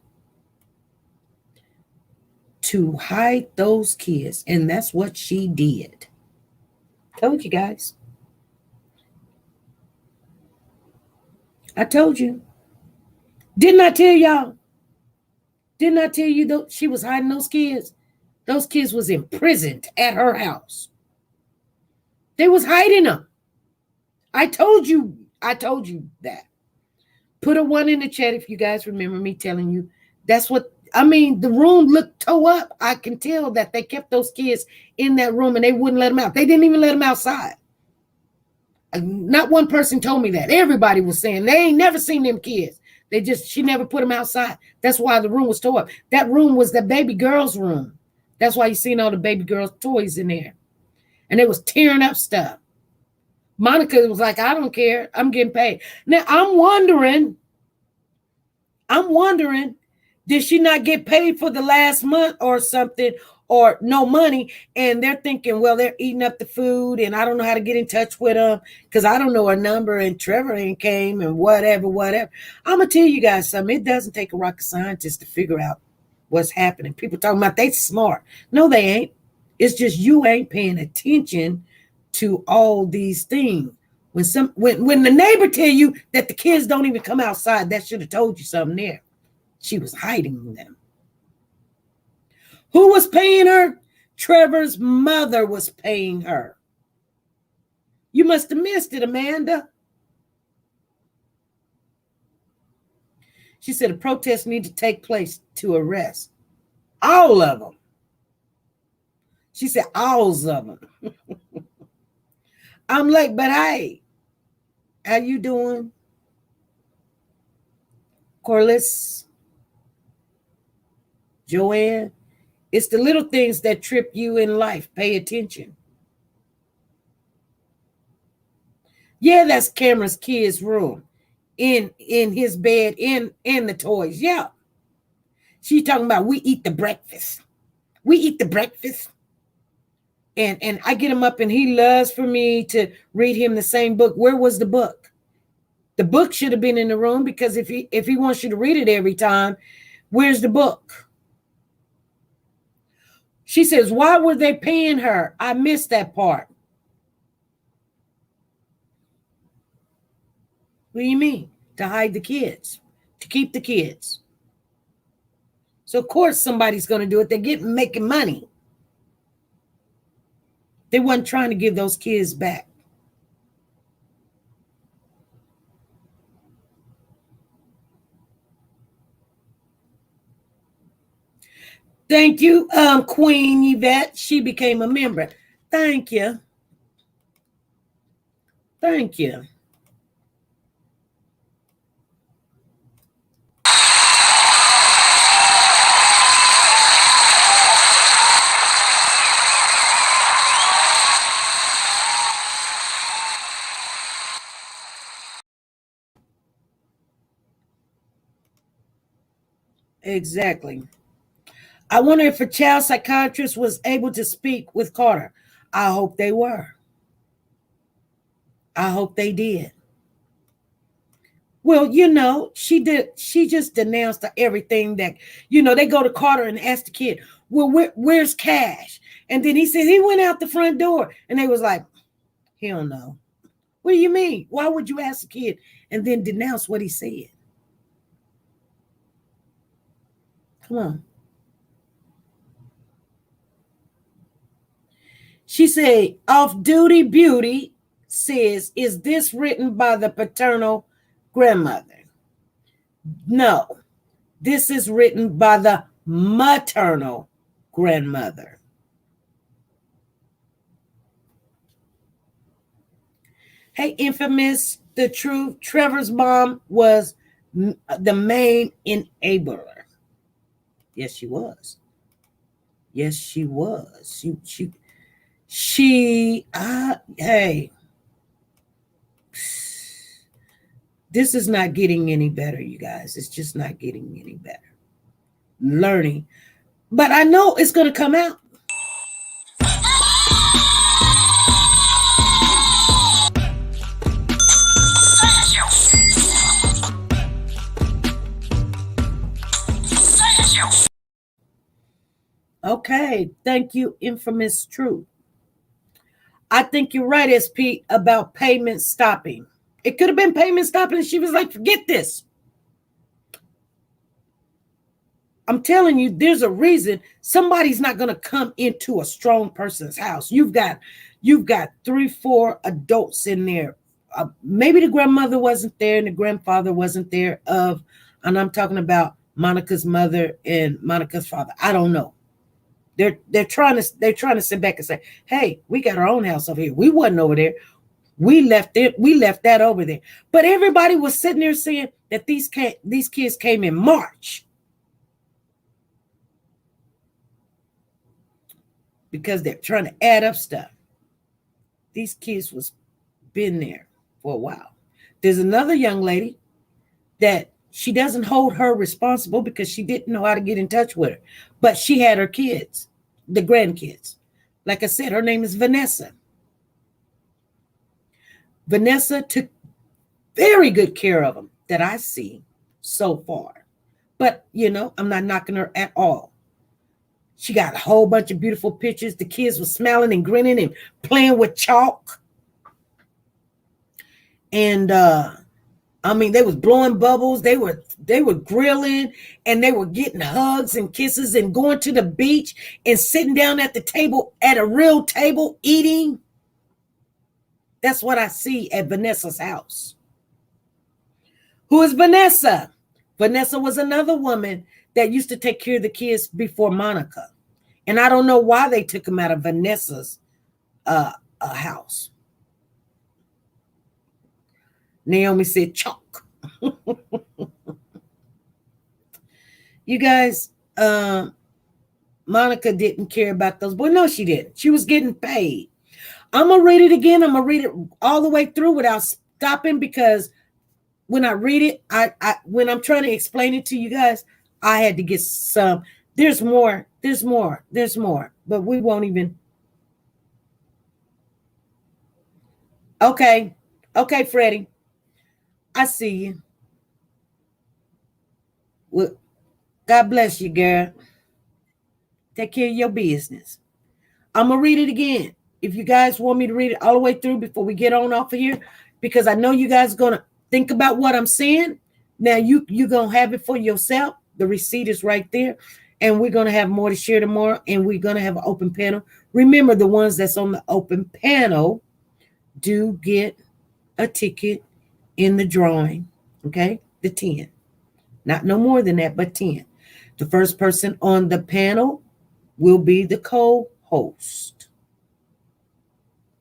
to hide those kids, and that's what she did. Told you guys. I told you. Didn't I tell y'all? Didn't I tell you that she was hiding those kids? Those kids was imprisoned at her house. They was hiding them. I told you that. Put a 1 in the chat if you guys remember me telling you. That's what, I mean, the room looked toe up. I can tell that they kept those kids in that room and they wouldn't let them out. They didn't even let them outside. Not one person told me that. Everybody was saying they ain't never seen them kids. She never put them outside. That's why the room was tore up. That room was the baby girl's room. That's why you seen all the baby girl's toys in there. And they was tearing up stuff. Monica was like, I don't care. I'm getting paid. Now, I'm wondering, did she not get paid for the last month or something, or no money? And they're thinking, well, they're eating up the food and I don't know how to get in touch with them because I don't know her number and Trevor ain't came and whatever. I'm going to tell you guys something. It doesn't take a rocket scientist to figure out what's happening. People talking about they smart. No, they ain't. It's just you ain't paying attention to all these things. When the neighbor tell you that the kids don't even come outside, that should have told you something there. She was hiding them. Who was paying her? Trevor's mother was paying her. You must have missed it, Amanda. She said a protest need to take place to arrest all of them. She said all of them. I'm like, but hey, how you doing? Corliss, Joanne, it's the little things that trip you in life. Pay attention. Yeah, that's Cameron's kid's room. In his bed, in the toys. Yeah. She talking about we eat the breakfast. We eat the breakfast. And I get him up and he loves for me to read him the same book. Where was the book? The book should have been in the room, because if he wants you to read it every time, where's the book? She says, why were they paying her? I missed that part. What do you mean? To hide the kids, to keep the kids. So of course somebody's going to do it. They're making money. They weren't trying to give those kids back. Thank you, Queen Yvette. She became a member. Thank you. Thank you. Exactly. I wonder if a child psychiatrist was able to speak with Carter. I hope they were. I hope they did. Well, she did. She just denounced everything that, they go to Carter and ask the kid, well, where's Cash? And then he said he went out the front door. And they was like, hell no. What do you mean? Why would you ask the kid and then denounce what he said? Come on. She said, off-duty beauty says, is this written by the paternal grandmother? No, this is written by the maternal grandmother. Hey, infamous, the truth, Trevor's mom was the main enabler. Yes, she was. Yes, she was. Hey, this is not getting any better, you guys. It's just not getting any better. Learning. But I know it's going to come out. Okay, thank you, Infamous Truth. I think you're right, SP, about payment stopping. It could have been payment stopping, and she was like, forget this. I'm telling you, there's a reason somebody's not going to come into a strong person's house. You've got 3-4 adults in there. Maybe the grandmother wasn't there and the grandfather wasn't there and I'm talking about Monica's mother and Monica's father. I don't know. They're trying to sit back and say, hey, we got our own house over here. We wasn't over there. We left that over there. But everybody was sitting there saying that these kids came in March. Because they're trying to add up stuff. These kids was been there for a while. There's another young lady that she doesn't hold her responsible because she didn't know how to get in touch with her. But she had her kids, the grandkids. Like I said, her name is Vanessa. Vanessa took very good care of them that I see so far. But, I'm not knocking her at all. She got a whole bunch of beautiful pictures. The kids were smiling and grinning and playing with chalk. And, they was blowing bubbles. They were grilling, and they were getting hugs and kisses and going to the beach and sitting down at the table, at a real table, eating. That's what I see at Vanessa's house. Who is Vanessa? Vanessa was another woman that used to take care of the kids before Monica. And I don't know why they took them out of Vanessa's house. Naomi said chalk. You guys, Monica didn't care about those. Well, no, she didn't. She was getting paid. I'm going to read it again. I'm going to read it all the way through without stopping, because when I read it, when I'm trying to explain it to you guys, I had to get some. There's more. But we won't even. Okay, Freddie. I see you. Well, God bless you, girl. Take care of your business. I'm going to read it again. If you guys want me to read it all the way through before we get on off of here, because I know you guys are going to think about what I'm saying. Now, you're going to have it for yourself. The receipt is right there. And we're going to have more to share tomorrow. And we're going to have an open panel. Remember, the ones that's on the open panel do get a ticket in the drawing. Okay? The 10. Not no more than that, but 10. The first person on the panel will be the co-host.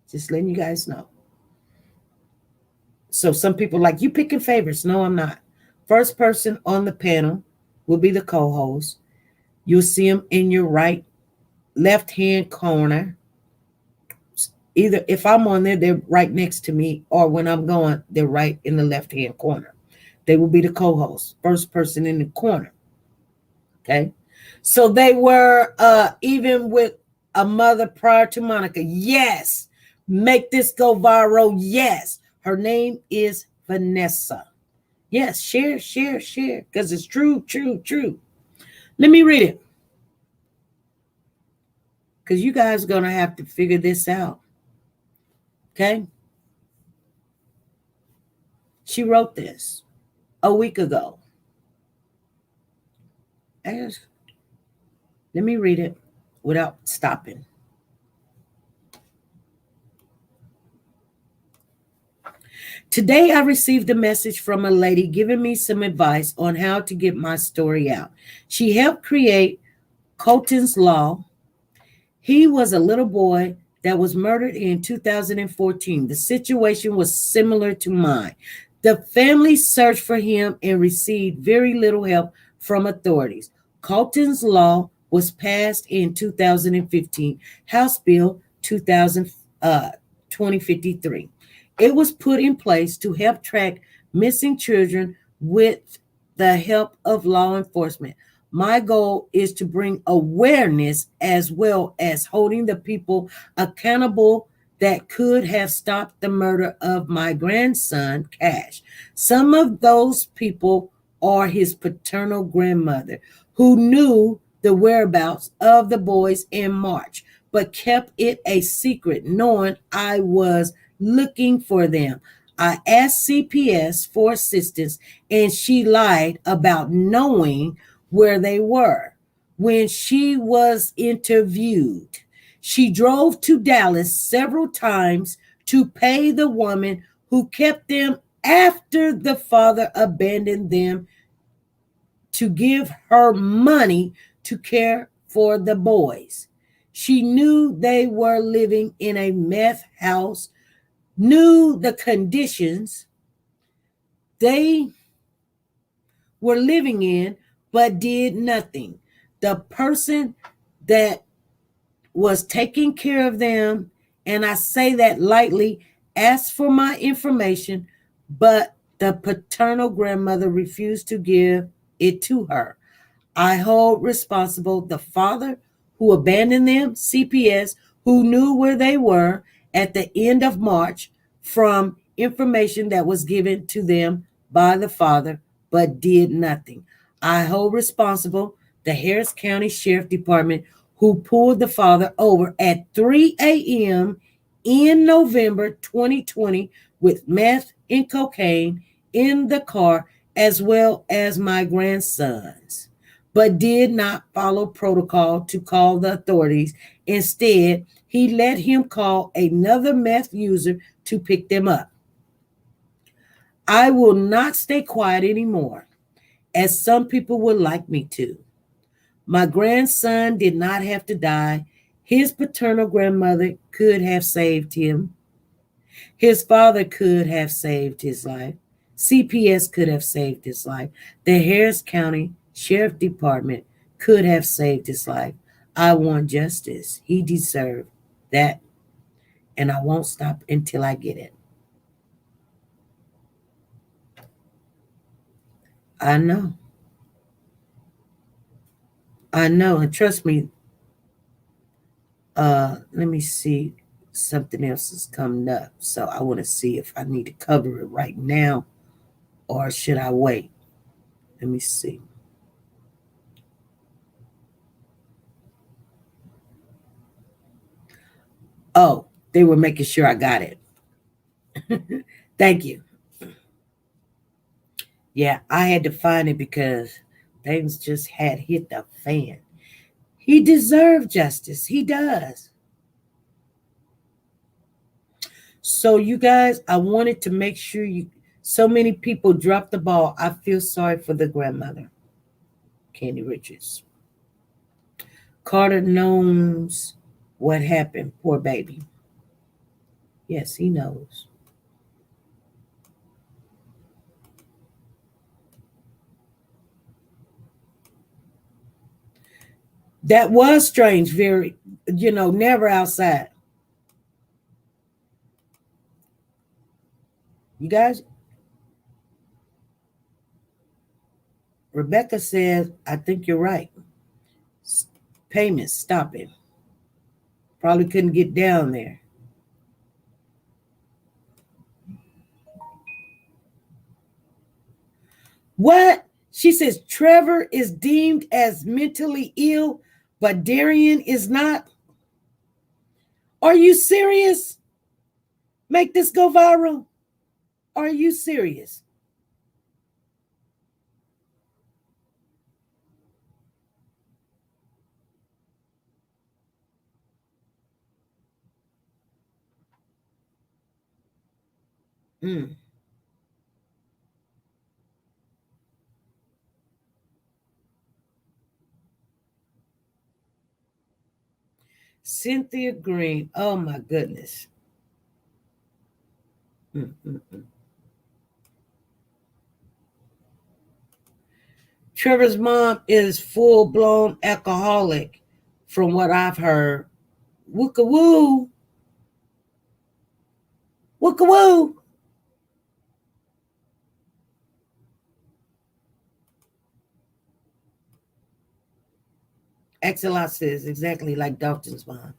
Just letting you guys know. So some people like, you picking favorites. No, I'm not. First person on the panel will be the co-host. You'll see them in your left-hand corner. Either if I'm on there, they're right next to me, or when I'm going, they're right in the left-hand corner. They will be the co-host. First person in the corner. Okay? So they were even with a mother prior to Monica. Yes. Make this go viral. Yes. Her name is Vanessa. Yes. Share. Because it's true. Let me read it. Because you guys are going to have to figure this out. Okay? She wrote this a week ago. Let me read it without stopping. Today, I received a message from a lady giving me some advice on how to get my story out. She helped create Colton's Law. He was a little boy that was murdered in 2014. The situation was similar to mine. The family searched for him and received very little help from authorities. Colton's Law was passed in 2015, House Bill 2053. It was put in place to help track missing children with the help of law enforcement. My goal is to bring awareness as well as holding the people accountable that could have stopped the murder of my grandson, Cash. Some of those people are his paternal grandmother, who knew the whereabouts of the boys in March, but kept it a secret, knowing I was looking for them. I asked CPS for assistance, and she lied about knowing where they were. When she was interviewed, she drove to Dallas several times to pay the woman who kept them after the father abandoned them to give her money to care for the boys. She knew they were living in a meth house, knew the conditions they were living in, but did nothing. The person that was taking care of them, and I say that lightly, asked for my information, but the paternal grandmother refused to give it to her. I hold responsible the father who abandoned them, CPS, who knew where they were at the end of March from information that was given to them by the father, but did nothing. I hold responsible the Harris County Sheriff Department, who pulled the father over at 3 a.m. in November 2020 with meth and cocaine in the car, as well as my grandsons, but did not follow protocol to call the authorities. Instead, he let him call another meth user to pick them up. I will not stay quiet anymore, as some people would like me to. My grandson did not have to die. His paternal grandmother could have saved him. His father could have saved his life. CPS could have saved his life. The Harris County Sheriff Department could have saved his life. I want justice. He deserved that. And I won't stop until I get it. I know. And trust me, let me see. Something else is coming up. So I want to see if I need to cover it right now or should I wait? Let me see. Oh, they were making sure I got it. Thank you. Yeah, I had to find it because things just had hit the fan. He deserved justice. He does. So you guys, I wanted to make sure so many people dropped the ball. I feel sorry for the grandmother, Candy Richards. Carter knows what happened. Poor baby. Yes, he knows. That was strange. Very, never outside. You guys, Rebecca says, I think you're right. Payments stopping. Probably couldn't get down there. What? She says Trevor is deemed as mentally ill, but Darian is not. Are you serious? Make this go viral. Are you serious? Cynthia Green. Oh my goodness. Trevor's mom is full-blown alcoholic, from what I've heard. Wookawoo. Wookawoo. Axelot says exactly like Dalton's mom.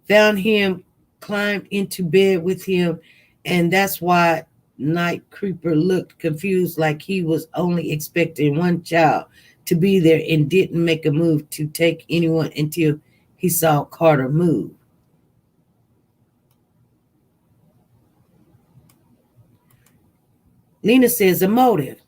Found him, climbed into bed with him, and that's why Night Creeper looked confused, like he was only expecting one child to be there and didn't make a move to take anyone until he saw Carter move. Lena says a motive.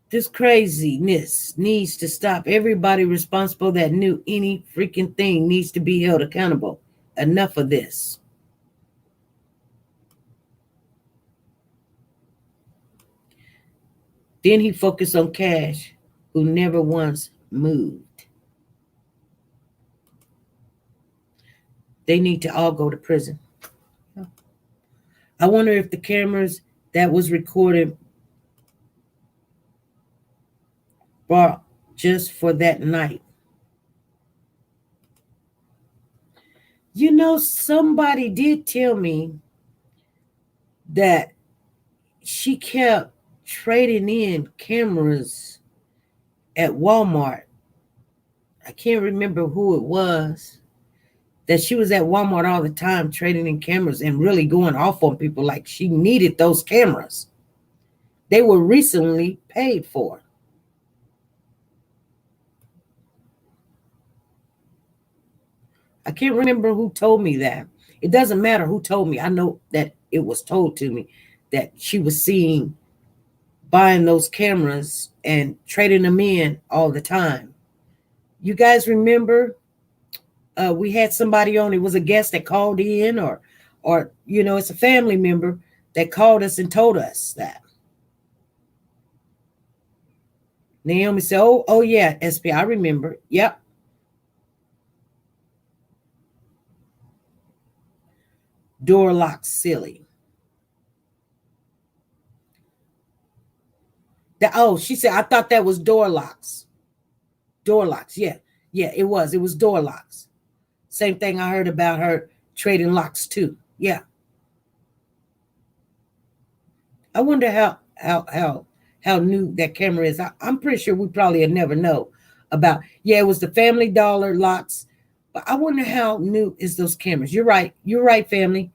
This craziness needs to stop. Everybody responsible that knew any freaking thing needs to be held accountable. Enough of this. Then he focused on Cash, who never once moved. They need to all go to prison. I wonder if the cameras that was recorded brought just for that night. You know, somebody did tell me that she kept trading in cameras at Walmart. I can't remember who it was. That she was at Walmart all the time trading in cameras and really going off on people like she needed those cameras. They were recently paid for. I can't remember who told me that. It doesn't matter who told me. I know that it was told to me that she was buying those cameras and trading them in all the time. You guys remember we had somebody on, it was a guest that called in or it's a family member that called us and told us that. Naomi said, oh yeah, SP, I remember. Yep. Door lock silly. She said, I thought that was door locks. Door locks, yeah. Yeah, it was. It was door locks. Same thing I heard about her trading locks too. Yeah. I wonder how new that camera is. I'm pretty sure we probably never know about. Yeah, it was the Family Dollar locks. But I wonder how new is those cameras. You're right. You're right, family.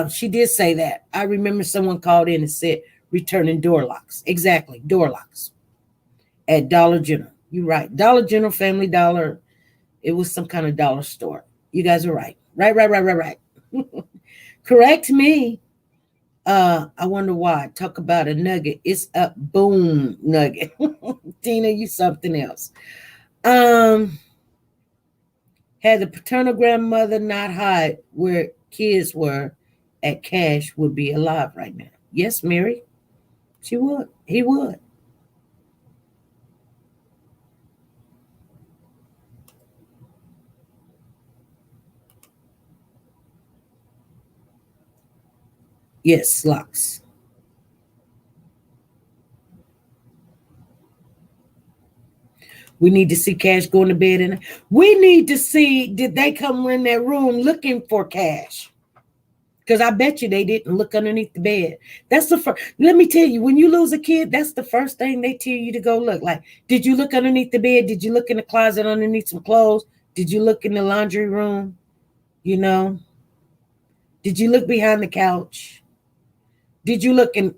She did say that. I remember someone called in and said returning door locks. Exactly, door locks at Dollar General. You're right. Dollar General, Family Dollar. It was some kind of dollar store. You guys are right. Right. Correct me. I wonder why. Talk about a nugget. It's a boom nugget. Tina, you something else. Had the paternal grandmother not hide where kids were at Cash would be alive right now. Yes, Mary. She would. He would. Yes, locks. We need to see Cash going to bed, and we need to see, did they come in that room looking for Cash? Because I bet you they didn't look underneath the bed. That's the first. Let me tell you, when you lose a kid, that's the first thing they tell you to go look. Like, did you look underneath the bed? Did you look in the closet underneath some clothes? Did you look in the laundry room? You know? Did you look behind the couch? Did you look in,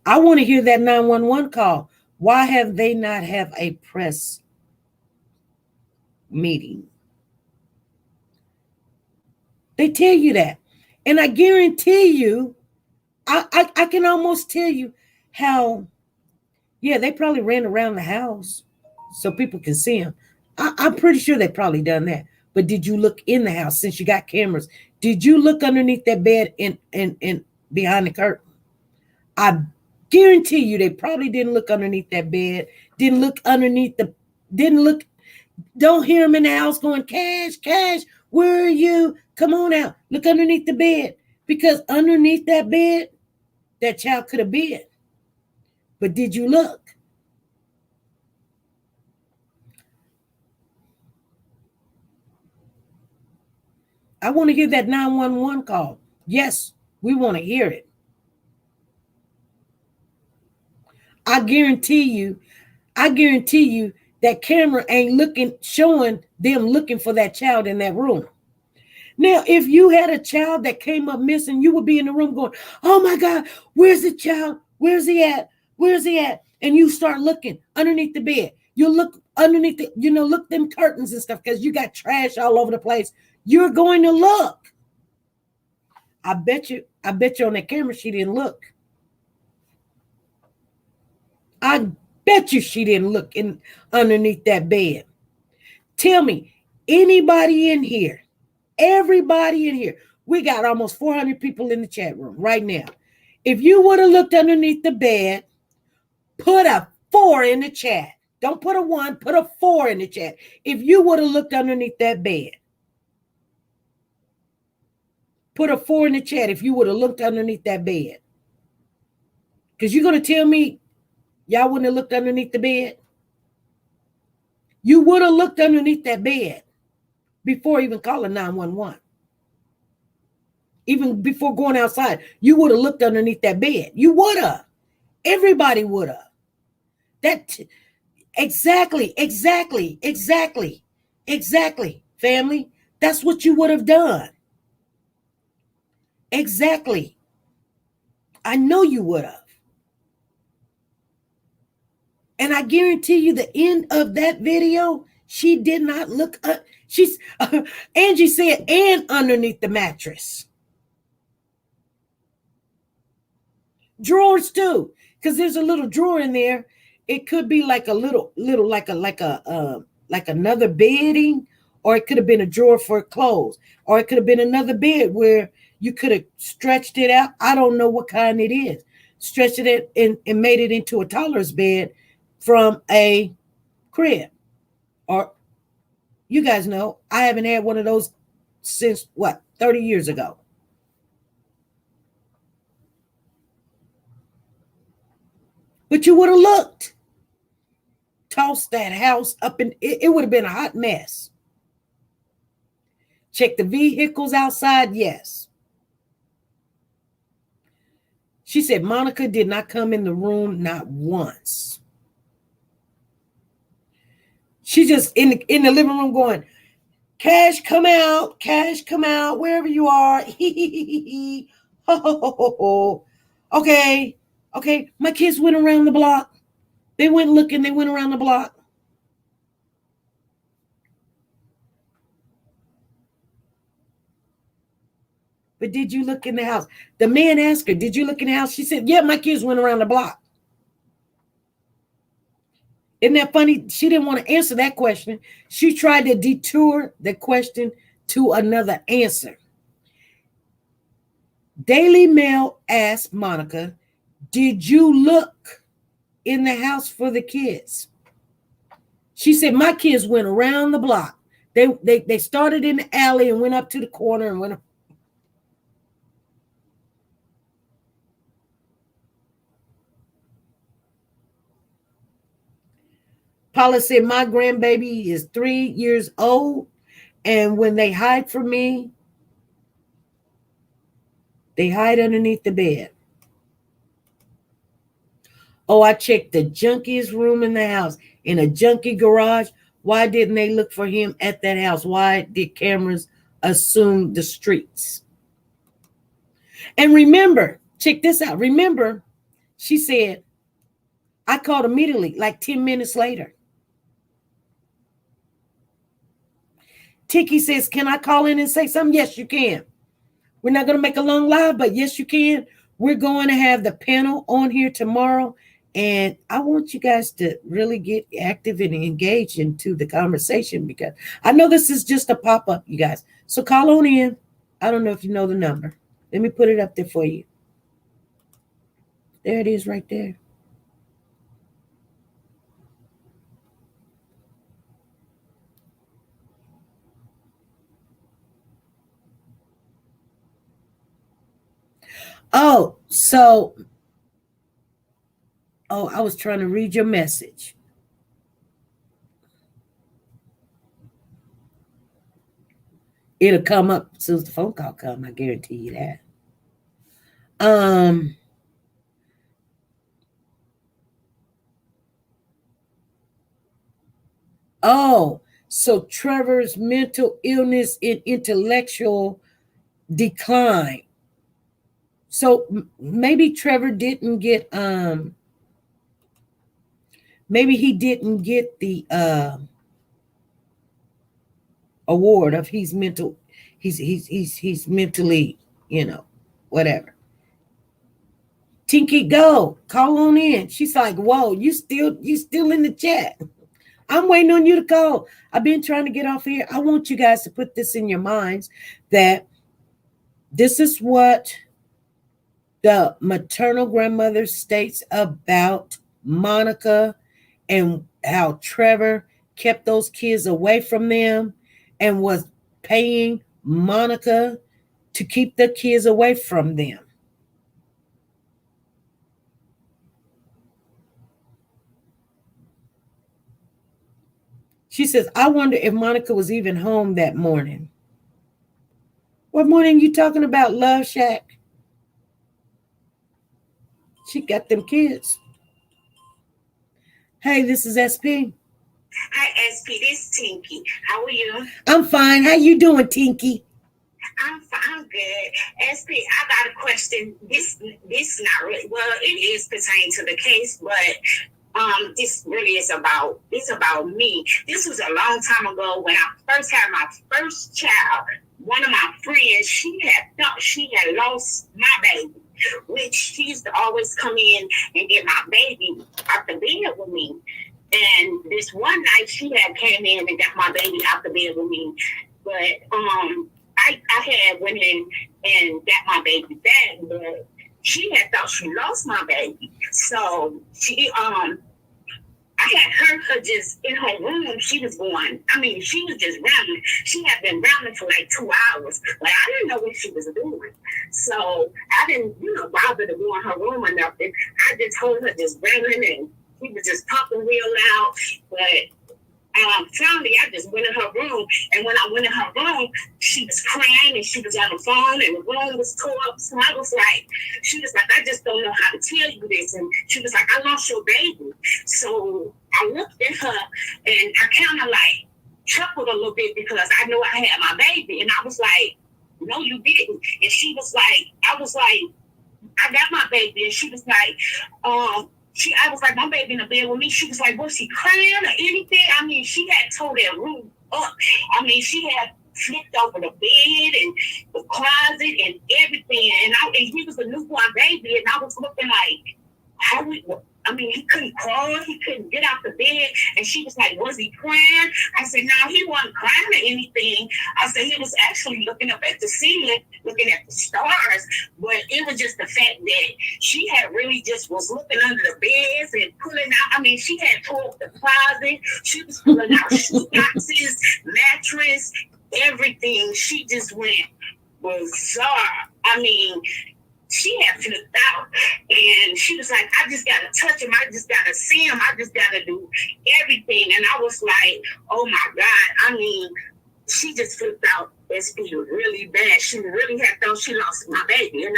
I want to hear that 911 call. Why have they not have a press meeting? They tell you that. And I guarantee you, I can almost tell you how, yeah, they probably ran around the house so people can see them. I'm pretty sure they probably done that. But did you look in the house since you got cameras? Did you look underneath that bed and behind the curtain? I guarantee you they probably didn't look underneath that bed, don't hear them in the house going, Cash, where are you? Come on out. Look underneath the bed. Because underneath that bed, that child could have been. But did you look? I want to hear that 911 call. Yes, we want to hear it. I guarantee you that camera ain't showing them looking for that child in that room. Now, if you had a child that came up missing, you would be in the room going, oh my God, where's the child? Where's he at? Where's he at? And you start looking underneath the bed. You look underneath the, look them curtains and stuff because you got trash all over the place. You're going to look. I bet you on that camera she didn't look. I bet you she didn't look underneath that bed. Tell me, anybody in here, everybody in here, we got almost 400 people in the chat room right now. If you would have looked underneath the bed, put a 4 in the chat. Don't put a 1, put a 4 in the chat. If you would have looked underneath that bed, put a 4 in the chat if you would have looked underneath that bed. Because you're going to tell me y'all wouldn't have looked underneath the bed? You would have looked underneath that bed before even calling 911. Even before going outside, you would have looked underneath that bed. You would have. Everybody would have. Exactly, family. That's what you would have done. Exactly. I know you would have. And I guarantee you the end of that video, she did not look up. Angie said, and underneath the mattress. Drawers too, because there's a little drawer in there. It could be like a little like another bedding, or it could have been a drawer for clothes, or it could have been another bed where you could have stretched it out. I don't know what kind it is. Stretched it and made it into a toddler's bed from a crib. Or you guys know, I haven't had one of those since 30 years ago. But you would have looked. Tossed that house up, and it would have been a hot mess. Check the vehicles outside, yes. She said Monica did not come in the room, not once. She just in the living room going, cash, come out, wherever you are. Okay. My kids went around the block. They went looking, they went around the block. But did you look in the house? The man asked her, did you look in the house? She said, yeah, my kids went around the block. Isn't that funny? She didn't want to answer that question. She tried to detour the question to another answer. Daily Mail asked Monica, did you look in the house for the kids? She said, my kids went around the block. They started in the alley and went up to the corner and went up. Paula said, my grandbaby is 3 years old, and when they hide from me, they hide underneath the bed. Oh, I checked the junkiest room in the house, in a junkie garage. Why didn't they look for him at that house? Why did cameras assume the streets? And remember, check this out. Remember, she said, I called immediately, like 10 minutes later. Tiki says, can I call in and say something? Yes, you can. We're not going to make a long live, but yes, you can. We're going to have the panel on here tomorrow. And I want you guys to really get active and engaged into the conversation, because I know this is just a pop-up, you guys. So call on in. I don't know if you know the number. Let me put it up there for you. There it is right there. Oh, I was trying to read your message. It'll come up as soon as the phone call comes. I guarantee you that. Oh, so Trevor's mental illness and intellectual decline. So maybe Trevor didn't get maybe he didn't get the award of he's mentally, whatever. Tinky, go call on in. She's like, whoa, you still in the chat. I'm waiting on you to call. I've been trying to get off here. I want you guys to put this in your minds that this is what the maternal grandmother states about Monica and how Trevor kept those kids away from them and was paying Monica to keep the kids away from them. She says, I wonder if Monica was even home that morning. What morning you talking about, Love Shack? She got them kids. Hey, this is SP. Hi, SP. This is Tinky. How are you? I'm fine. How you doing, Tinky? I'm fine. I'm good. SP, I got a question. This not really, well, it is pertaining to the case, but this really is about me. This was a long time ago when I first had my first child. One of my friends, she had thought she had lost my baby, which she used to always come in and get my baby out the bed with me. And this one night she had came in and got my baby out the bed with me. But I had went in and got my baby back, but she had thought she lost my baby. So she I had heard her just in her room. She was she was just rounding. She had been rounding for like 2 hours. Like, I didn't know what she was doing. So I didn't, bother to go in her room or nothing. I just told her just rounding, and she was just talking real loud. But finally, I just went in her room. And when I went in her room, she was crying and she was on the phone and the room was tore up. So I was like, I just don't know how to tell you this. And she was like, I lost your baby. So I looked at her and I kind of like chuckled a little bit because I know I had my baby. And I was like, no, you didn't. And she was like, I got my baby. And she was like, I was like, my baby in the bed with me. She was like, was she crying or anything? I mean, she had tore that room up. I mean, she had flipped over the bed and the closet and everything. And he was a newborn baby. And I was looking like, he couldn't crawl. He couldn't get out the bed. And she was like, was he crying? I said, no, he wasn't crying or anything. I said, he was actually looking up at the ceiling, looking at the stars. But it was just the fact that she had really just was looking under the beds and pulling out. I mean, she had tore up the closet. She was pulling out shoe boxes, mattress, everything. She just went bizarre. I mean, she had flipped out, and she was like, I just got to touch him. I just got to see him. I just got to do everything. And I was like, oh, my God. I mean, she just flipped out. It's been really bad. She really had thought she lost my baby, And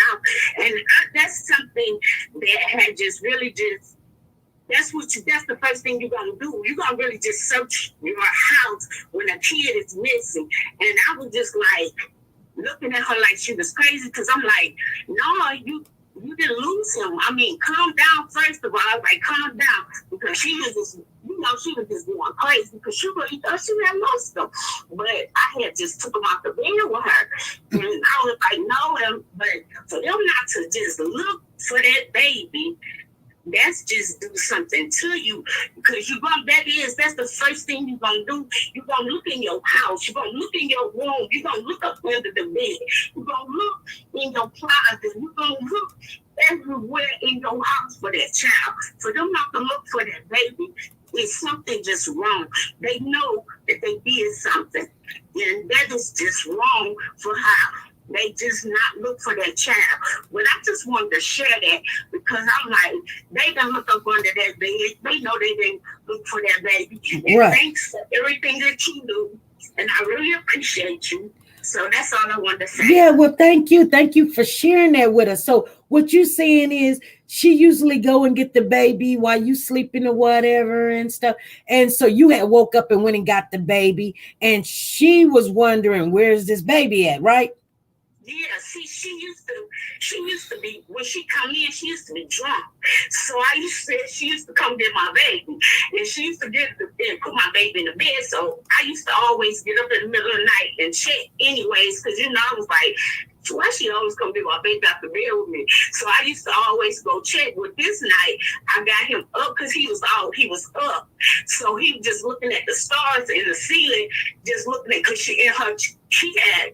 that's something that had just really just, that's the first thing you're going to do. You're going to really just search your house when a kid is missing. And I was just like, looking at her like she was crazy, because I'm like, no, you didn't lose him. I mean, calm down, first of all. I was like, calm down, because she was just, she was just going crazy, because she really thought she had lost him. But I had just took him off the bed with her. And I was like, no, but for them not to just look for that baby, that's just do something to you, because that's the first thing you're gonna do. You're gonna look in your house, you're gonna look in your room, you're gonna look up under the bed, you're gonna look in your closet, you're gonna look everywhere in your house for that child. For them not to look for that baby, is something just wrong. They know that they did something, and that is just wrong for how they just not look for that child. But I just wanted to share that, because I'm like, they done look up under that bed. They know they didn't look for that baby. And right. Thanks for everything that you do. And I really appreciate you. So that's all I wanted to say. Yeah, well, thank you. Thank you for sharing that with us. So what you saying is she usually go and get the baby while you sleeping or whatever and stuff. And so you had woke up and went and got the baby, and she was wondering, where's this baby at, right? Yeah, see, she used to be, when she come in, she used to be drunk. So she used to come get my baby. And she used to put my baby in the bed. So I used to always get up in the middle of the night and check anyways, because, I was like, why she always come get my baby out the bed with me? So I used to always go check. With this night, I got him up because he was up. So he was just looking at the stars in the ceiling, just looking at, because she had,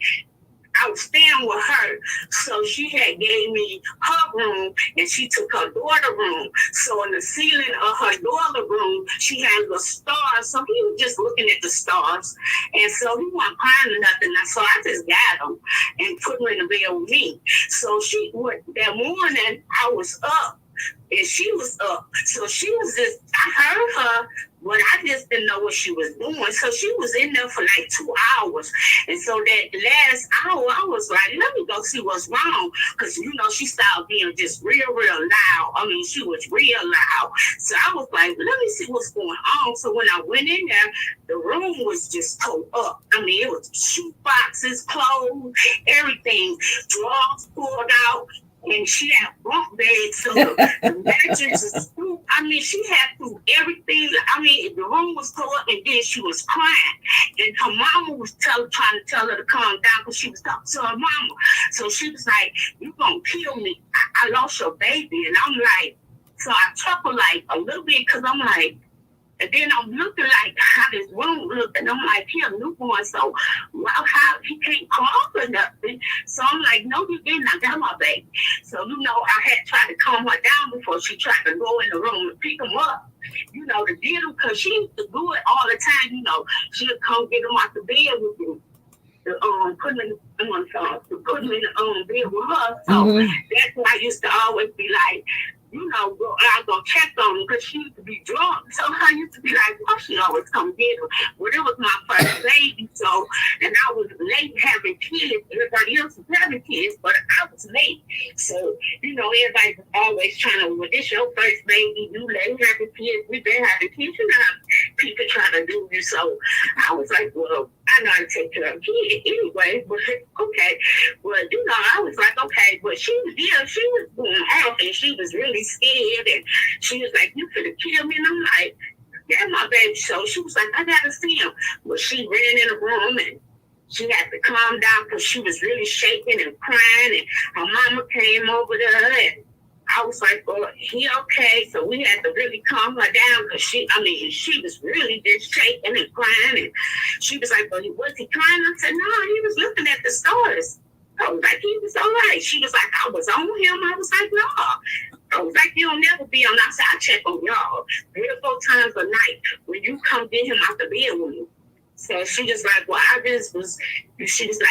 I was staying with her, so she had gave me her room, and she took her daughter's room. So in the ceiling of her daughter's room, she had the stars. So he was just looking at the stars, and so he wasn't crying or nothing. So I just got him and put him in the bed with me. So that morning I was up, and she was up. So she was I heard her, but I just didn't know what she was doing. So she was in there for like 2 hours. And so that last hour, I was like, let me go see what's wrong. Because, she started being just real loud. I mean, she was real loud. So I was like, let me see what's going on. So when I went in there, the room was just tore up. I mean, it was shoe boxes, clothes, everything, drawers pulled out. And she had bunk beds, so the mattress is through. I mean, she had through everything. I mean, the room was tore up, and then she was crying. And her mama was trying to tell her to calm down because she was talking to her mama. So she was like, "You gonna kill me? I lost your baby." And I'm like, so I chuckled like a little bit because I'm like, and then I'm looking like how this room looked, and I'm like, he a newborn, so how he can't call or nothing. So I'm like, no, you didn't. I got my baby. So I had tried to calm her down before she tried to go in the room and pick him up. To get him, because she used to do it all the time. She'd come get him out the bed with me. Put him in the bed with her. So that's why I used to always be like, I go check on him because she used to be drunk. So I used to be like, she always come get him. Well, it was my first baby, and I was late having kids. Everybody else was having kids, but I was late. So, everybody was always trying to, well, this your first baby, you late having kids, we been having kids, people trying to do this. So I was like, well, I know how to take care of kids anyway, but okay. But, I was like, okay, but she was going off, and she was really scared, and she was like, you finna kill me, and I'm like, yeah, my baby. So she was like, I gotta see him. But she ran in the room, and she had to calm down because she was really shaking and crying, and her mama came over to her, and I was like, well, he okay? So we had to really calm her down because she was really just shaking and crying, and she was like, well, was he crying? I said, no, he was looking at the stars. I was like, he was all right. She was like, I was on him. I was like, no. I was like, you'll never be on. I said, I check on y'all 3 or 4 times a night when you come get him out the bed with me. So she was like, well, I just was scared.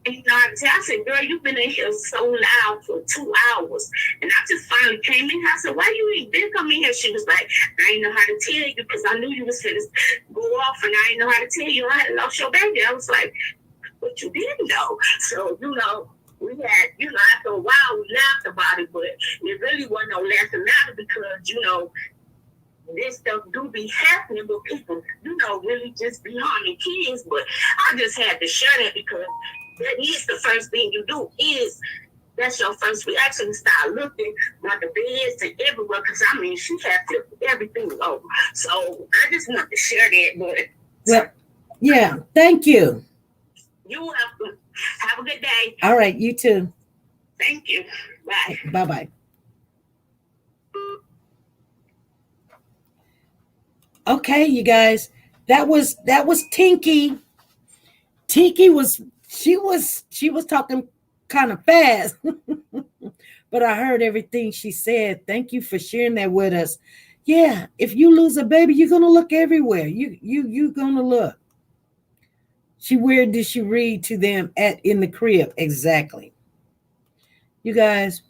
I said, girl, you've been in here so loud for 2 hours. And I just finally came in. I said, why you ain't been coming here? She was like, I didn't know how to tell you because I knew you was going to go off, and I didn't know how to tell you I had lost your baby. I was like, but you didn't know. So, we had, after a while, we laughed about it, but it really wasn't no laughing matter because, this stuff do be happening, but people, really just be harming kids. But I just had to share that because that is the first thing you do that's your first reaction to start looking at the beds and everywhere because, she had to everything over. So I just want to share that. But well, yeah, thank you. You're welcome. Have a good day. All right, you too. Thank you. Bye. Bye-bye. Okay, you guys, that was Tinky. Tinky was talking kind of fast, but I heard everything she said. Thank you for sharing that with us. Yeah, if you lose a baby, you're gonna look everywhere. You're gonna look. Where did she read to them in the crib? Exactly. You guys,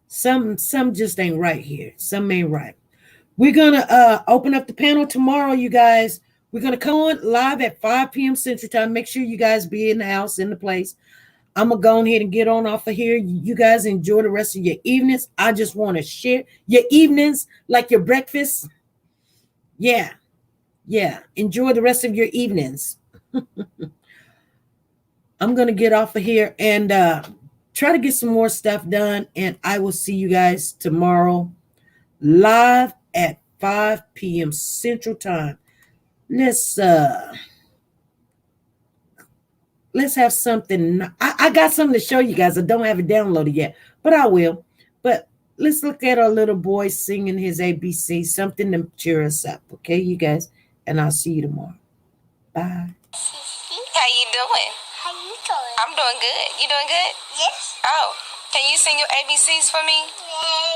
some just ain't right here. Some ain't right. We're going to open up the panel tomorrow, you guys. We're going to come on live at 5 p.m. Central Time. Make sure you guys be in the house, in the place. I'm going to go ahead and get on off of here. You guys enjoy the rest of your evenings. I just want to share your evenings like your breakfast. Yeah. Enjoy the rest of your evenings. I'm going to get off of here and try to get some more stuff done. And I will see you guys tomorrow live at 5 p.m. Central Time. Let's have something. I got something to show you guys. I don't have it downloaded yet, but I will. But let's look at our little boy singing his ABC, something to cheer us up. Okay, you guys? And I'll see you tomorrow. Bye. How you doing? How you doing? I'm doing good. You doing good? Yes. Oh, can you sing your ABCs for me? Yeah.